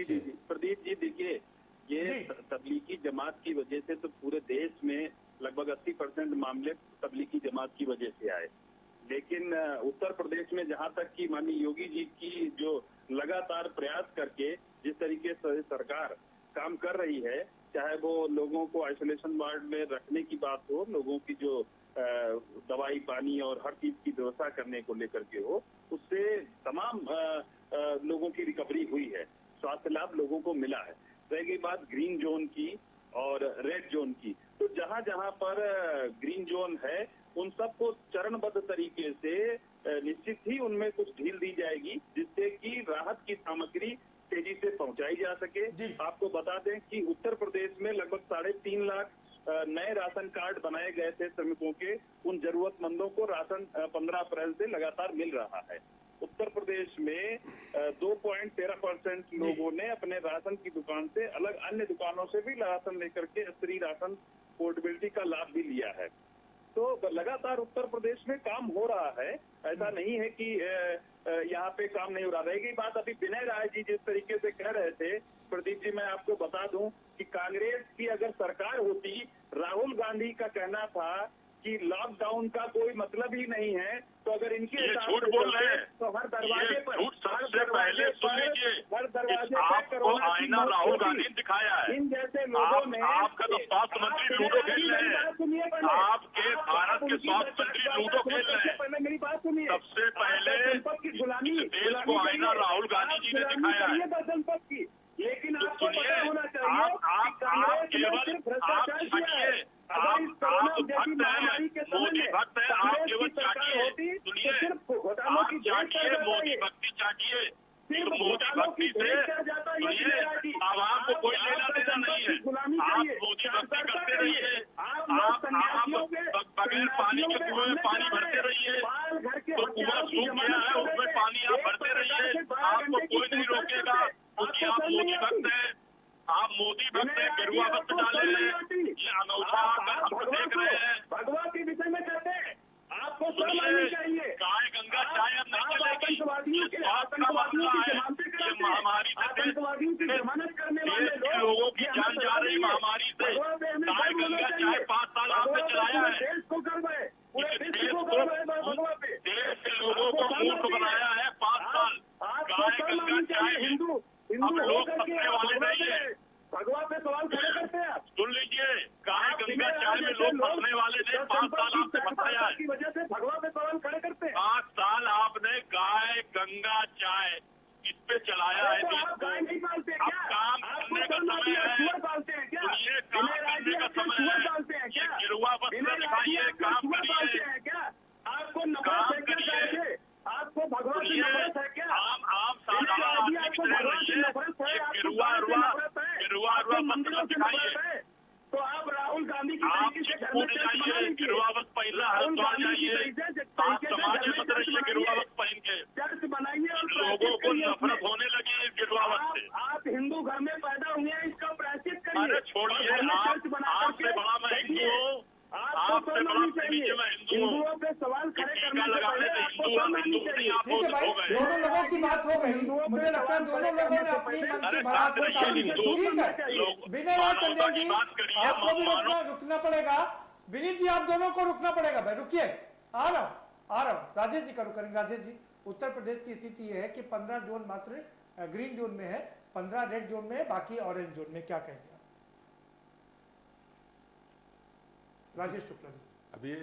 जी प्रदीप जी, देखिए ये तबलीगी जमात की वजह से तो पूरे देश में लगभग 80% मामले तबलीगी जमात की वजह से आए, लेकिन उत्तर प्रदेश में जहां तक कि माननीय योगी जी की जो लगातार प्रयास करके जिस तरीके से सरकार काम कर रही है, चाहे वो लोगों को आइसोलेशन वार्ड में रखने की बात हो, लोगों की जो दवाई पानी और हर चीज की व्यवस्था करने को लेकर के हो, उससे तमाम लोगों की रिकवरी हुई है, स्वास्थ्य लाभ लोगों को मिला है। रह गई बात ग्रीन जोन की और रेड जोन की, तो जहां जहां पर ग्रीन जोन है उन सबको चरणबद्ध तरीके से निश्चित ही उनमें कुछ ढील दी जाएगी, जिससे कि राहत की सामग्री तेजी से पहुंचाई जा सके। आपको बता दें कि उत्तर प्रदेश में लगभग 3.5 लाख नए राशन कार्ड बनाए गए थे श्रमिकों के। उन जरूरतमंदों को राशन 15 अप्रैल से लगातार मिल रहा है। उत्तर प्रदेश में 2.13% लोगों ने अपने राशन की दुकान से अलग अन्य दुकानों से भी राशन लेकर के स्त्री राशन पोर्टेबिलिटी का लाभ भी लिया है। तो लगातार उत्तर प्रदेश में काम हो रहा है, ऐसा नहीं है कि यहाँ पे काम नहीं हो रहा। रहेगी बात अभी विनय राय जी जिस तरीके से कह रहे थे, प्रदीप जी मैं आपको बता दूं कि कांग्रेस की अगर सरकार होती, राहुल गांधी का कहना था कि लॉकडाउन का कोई मतलब ही नहीं है, तो अगर इनके झूठ बोल रहे हैं तो हर दरवाजे पर, सबसे पहले सुन लीजिए, हर दरवाजे पर आपको आईना राहुल गांधी ने दिखाया है। इन जैसे लोगों ने आपका तो स्वास्थ्य मंत्री लूडो खेल रहे हैं, आपके भारत के स्वास्थ्य मंत्री लूडो खेल रहे हैं। पहले मेरी बात सुनिए, सबसे पहले देश को आईना राहुल गांधी जी ने दिखाया है। जनपद की, लेकिन आपको सुनिए, पता होना चाहिए आप केवल आप सुनिए, आप भक्त हैं, मोदी भक्त हैं, आप केवल चाटिए, सुनिए, आप चाटिए, मोदी भक्ति चाटिए, मोदी भक्ति से सुनिए, आवाम को कोई लेना देना नहीं है। आप मोदी भक्ति करते रहिए, आप बगैर पानी के कुएं में पानी भरते रहिए, तो कुआं सूख गया है उसमें पानी आप भरते रहिए, आपको कोई नहीं रोकेगा, क्योंकि आप मोदी भक्त हैं। आप मोदी भक्त हैं, गेरुआ वस्त्र डाले हैं, ये अनूठा आप देख रहे हैं। भगवान के विषय में कहते हैं, आपको शर्म आनी चाहिए। गाय गंगा चाय अब नहीं चलेगी, आतंकवादियों की ये महामारी से जमानत करने वाले लोगों की जान जा रही महामारी से। गाय गंगा चाय 5 साल आपने चलाया है, देश को गर्व है, पूरे देश को देश गर्व है भगवा पे। के लोगों को मूर्ख बनाया है 5 साल। गाय गंगा चाय हिंदू अब लोग पकड़ने वाले नहीं है। भगवा पे सवाल खड़े करते हैं आप। सुन लीजिए, गाय गंगा चाय में लोग फंसने वाले नहीं, 5 साल आपसे बताया है। की वजह से भगवा पे सवाल खड़े करते हैं। 5 साल आपने गाय गंगा चाय इस पे चलाया है देश को। गाय नहीं पालते अब क्या? काम करने का समय है, पालते हैं क्या? सुनिए, काम करने का समय है, ये गिरुआ वस्त्र दिखाइए, काम करिए, क्या? आपको काम नफरत है क्या? करिए। आपको भगवान की सुनिए, नफरत है क्या? आम साधारण आदमी की तरह रहिए, ये गिरुआ वस्त्र दिखाइए। तो आप राहुल गांधी की आप तरीके से घर स्कूल में चर्च बना जाइए, लीजिए। गिरुआ वस्त्र पहनना हरिद्वार जाइए, आप समाज में मत रहिए गिरुआ वस्त्र पहन के। चर्च बनाइए और लोगों को नफरत होने लगी है गिरुआ वस्त्र से। आप हिंदू घर में पैदा हुए हैं, इसका प्रायश्चित करिए। अरे छोड़िए, आपसे बड़ा मैं हिंदू हूँ, आपसे बड़ा प्रेमी मैं हिंदू हूँ। हिंदुओं पे सवाल खड़े करने से लगा पहले रहे आपको हिंदू समझनी हिंदू चाहिए। नहीं, आप ठीक है भाई, हो गए। दोनों लोगों की बात हो गई। मुझे लगता है दोनों लोगों ने अपनी मन की बात बता दी है। ठीक है, विनय राज चंदेल जी, आपको भी रुकना पड़ेगा। विनीत जी, आप दोनों को रुकना पड़ेगा भाई, रुकिए, आ रहा हूँ। राजेश जी का रुक करेंगे। राजेश जी, उत्तर प्रदेश की स्थिति यह है कि 15 जोन मात्र ग्रीन जोन में है, 15 रेड जोन में है, बाकी ऑरेंज जोन में, क्या कहेंगे आप? राजेश शुक्ला जी। अब ये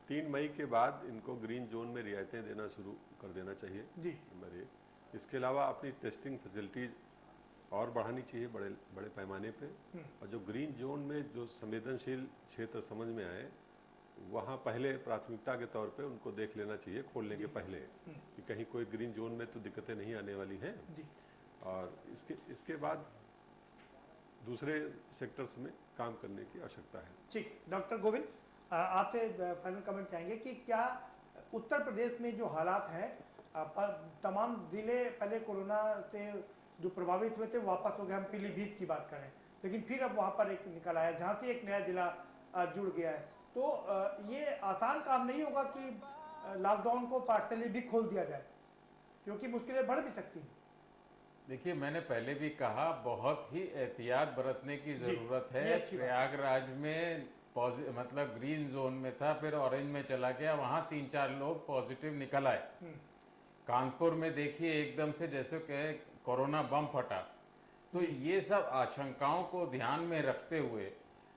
3 मई के बाद इनको ग्रीन जोन में रियायतें देना शुरू कर देना चाहिए जी। नंबर 1। इसके अलावा अपनी टेस्टिंग फैसिलिटीज और बढ़ानी चाहिए बड़े पैमाने पे। और जो ग्रीन जोन में जो संवेदनशील क्षेत्र समझ में आए, वहाँ पहले प्राथमिकता के तौर पे उनको देख लेना चाहिए खोलने के पहले, कि कहीं कोई ग्रीन जोन में तो दिक्कतें नहीं आने वाली हैं। और इसके बाद दूसरे सेक्टर्स में काम करने की आवश्यकता है। ठीक, डॉक्टर गोविंद, आपसे फाइनल कमेंट चाहेंगे कि क्या उत्तर प्रदेश में जो हालात हैं, तमाम जिले पहले कोरोना से जो प्रभावित हुए थे वापस हो गए, हम पीलीभीत की बात करें, लेकिन फिर अब वहाँ पर एक निकल आया, झांसी एक नया जिला जुड़ गया है, तो ये आसान काम नहीं होगा कि लॉकडाउन को पार्शली भी खोल दिया जाए, क्योंकि मुश्किलें बढ़ भी सकती हैं। देखिए, मैंने पहले भी कहा, बहुत ही एहतियात बरतने की जरूरत है। प्रयागराज में मतलब ग्रीन जोन में था, फिर ऑरेंज में चला गया, वहां 3-4 लोग पॉजिटिव निकल आए। कानपुर में देखिए, एकदम से जैसे कि कोरोना बम फटा। तो ये सब आशंकाओं को ध्यान में रखते हुए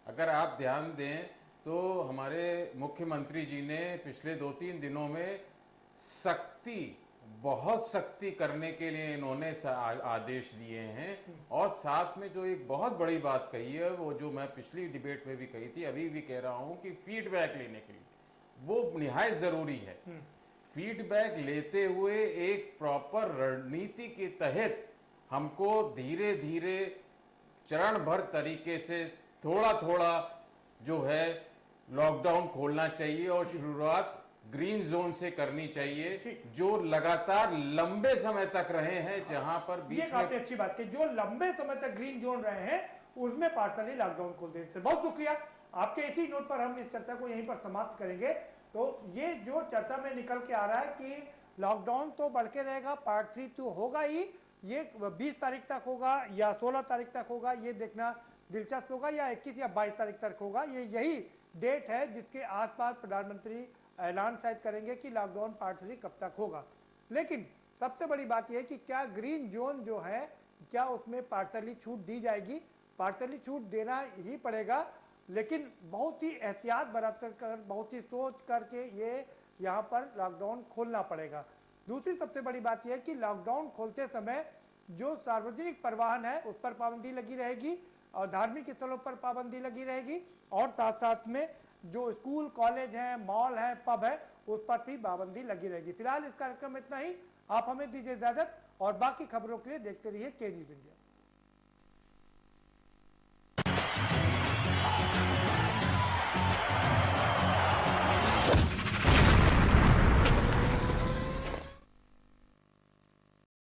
अगर आप ध्यान दें तो हमारे मुख्यमंत्री जी ने पिछले 2-3 दिनों में बहुत सख्ती करने के लिए इन्होंने आदेश दिए हैं। और साथ में जो एक बहुत बड़ी बात कही है, वो जो मैं पिछली डिबेट में भी कही थी, अभी भी कह रहा हूं, कि फीडबैक लेने के लिए वो निहायत जरूरी है। फीडबैक लेते हुए एक प्रॉपर रणनीति के तहत हमको धीरे धीरे चरण भर तरीके से थोड़ा थोड़ा जो है लॉकडाउन खोलना चाहिए और शुरुआत ग्रीन जोन से करनी चाहिए, जो लगातार लंबे समय तक रहे हैं, जहां पर बीच ये काफी अच्छी बात की, जो लंबे समय तक ग्रीन जोन रहे हैं उसमें पार्शली लॉकडाउन खोल देते। बहुत शुक्रिया आपके इसी नोट पर हम इस चर्चा को यहीं पर समाप्त करेंगे। तो ये जो चर्चा में निकल के आ रहा है कि लॉकडाउन तो बढ़ के रहेगा, पार्ट 3 तो होगा ही, ये 20 तारीख तक होगा या 16 तारीख तक होगा, ये देखना दिलचस्प होगा, या 21 या 22 तारीख तक होगा। ये यही डेट है जिसके आसपास प्रधानमंत्री ऐलान शायद करेंगे कि लॉकडाउन पार्ट 3 कब तक होगा। लेकिन सबसे बड़ी बात यह है कि क्या ग्रीन जोन जो है, क्या उसमें पार्सली छूट दी जाएगी? पार्सली छूट देना ही पड़ेगा, लेकिन बहुत ही एहतियात बरत कर, बहुत ही सोच करके ये यहाँ पर लॉकडाउन खोलना पड़ेगा। दूसरी सबसे बड़ी बात यह है कि लॉकडाउन खोलते समय जो सार्वजनिक परिवहन है उस पर पाबंदी लगी रहेगी और धार्मिक स्थलों पर पाबंदी लगी रहेगी, और साथ साथ में जो स्कूल कॉलेज हैं, मॉल हैं, पब है, उस पर भी पाबंदी लगी रहेगी। फिलहाल इस कार्यक्रम में इतना ही। आप हमें दीजिए इजाजत और बाकी खबरों के लिए देखते रहिए के न्यूज़ इंडिया।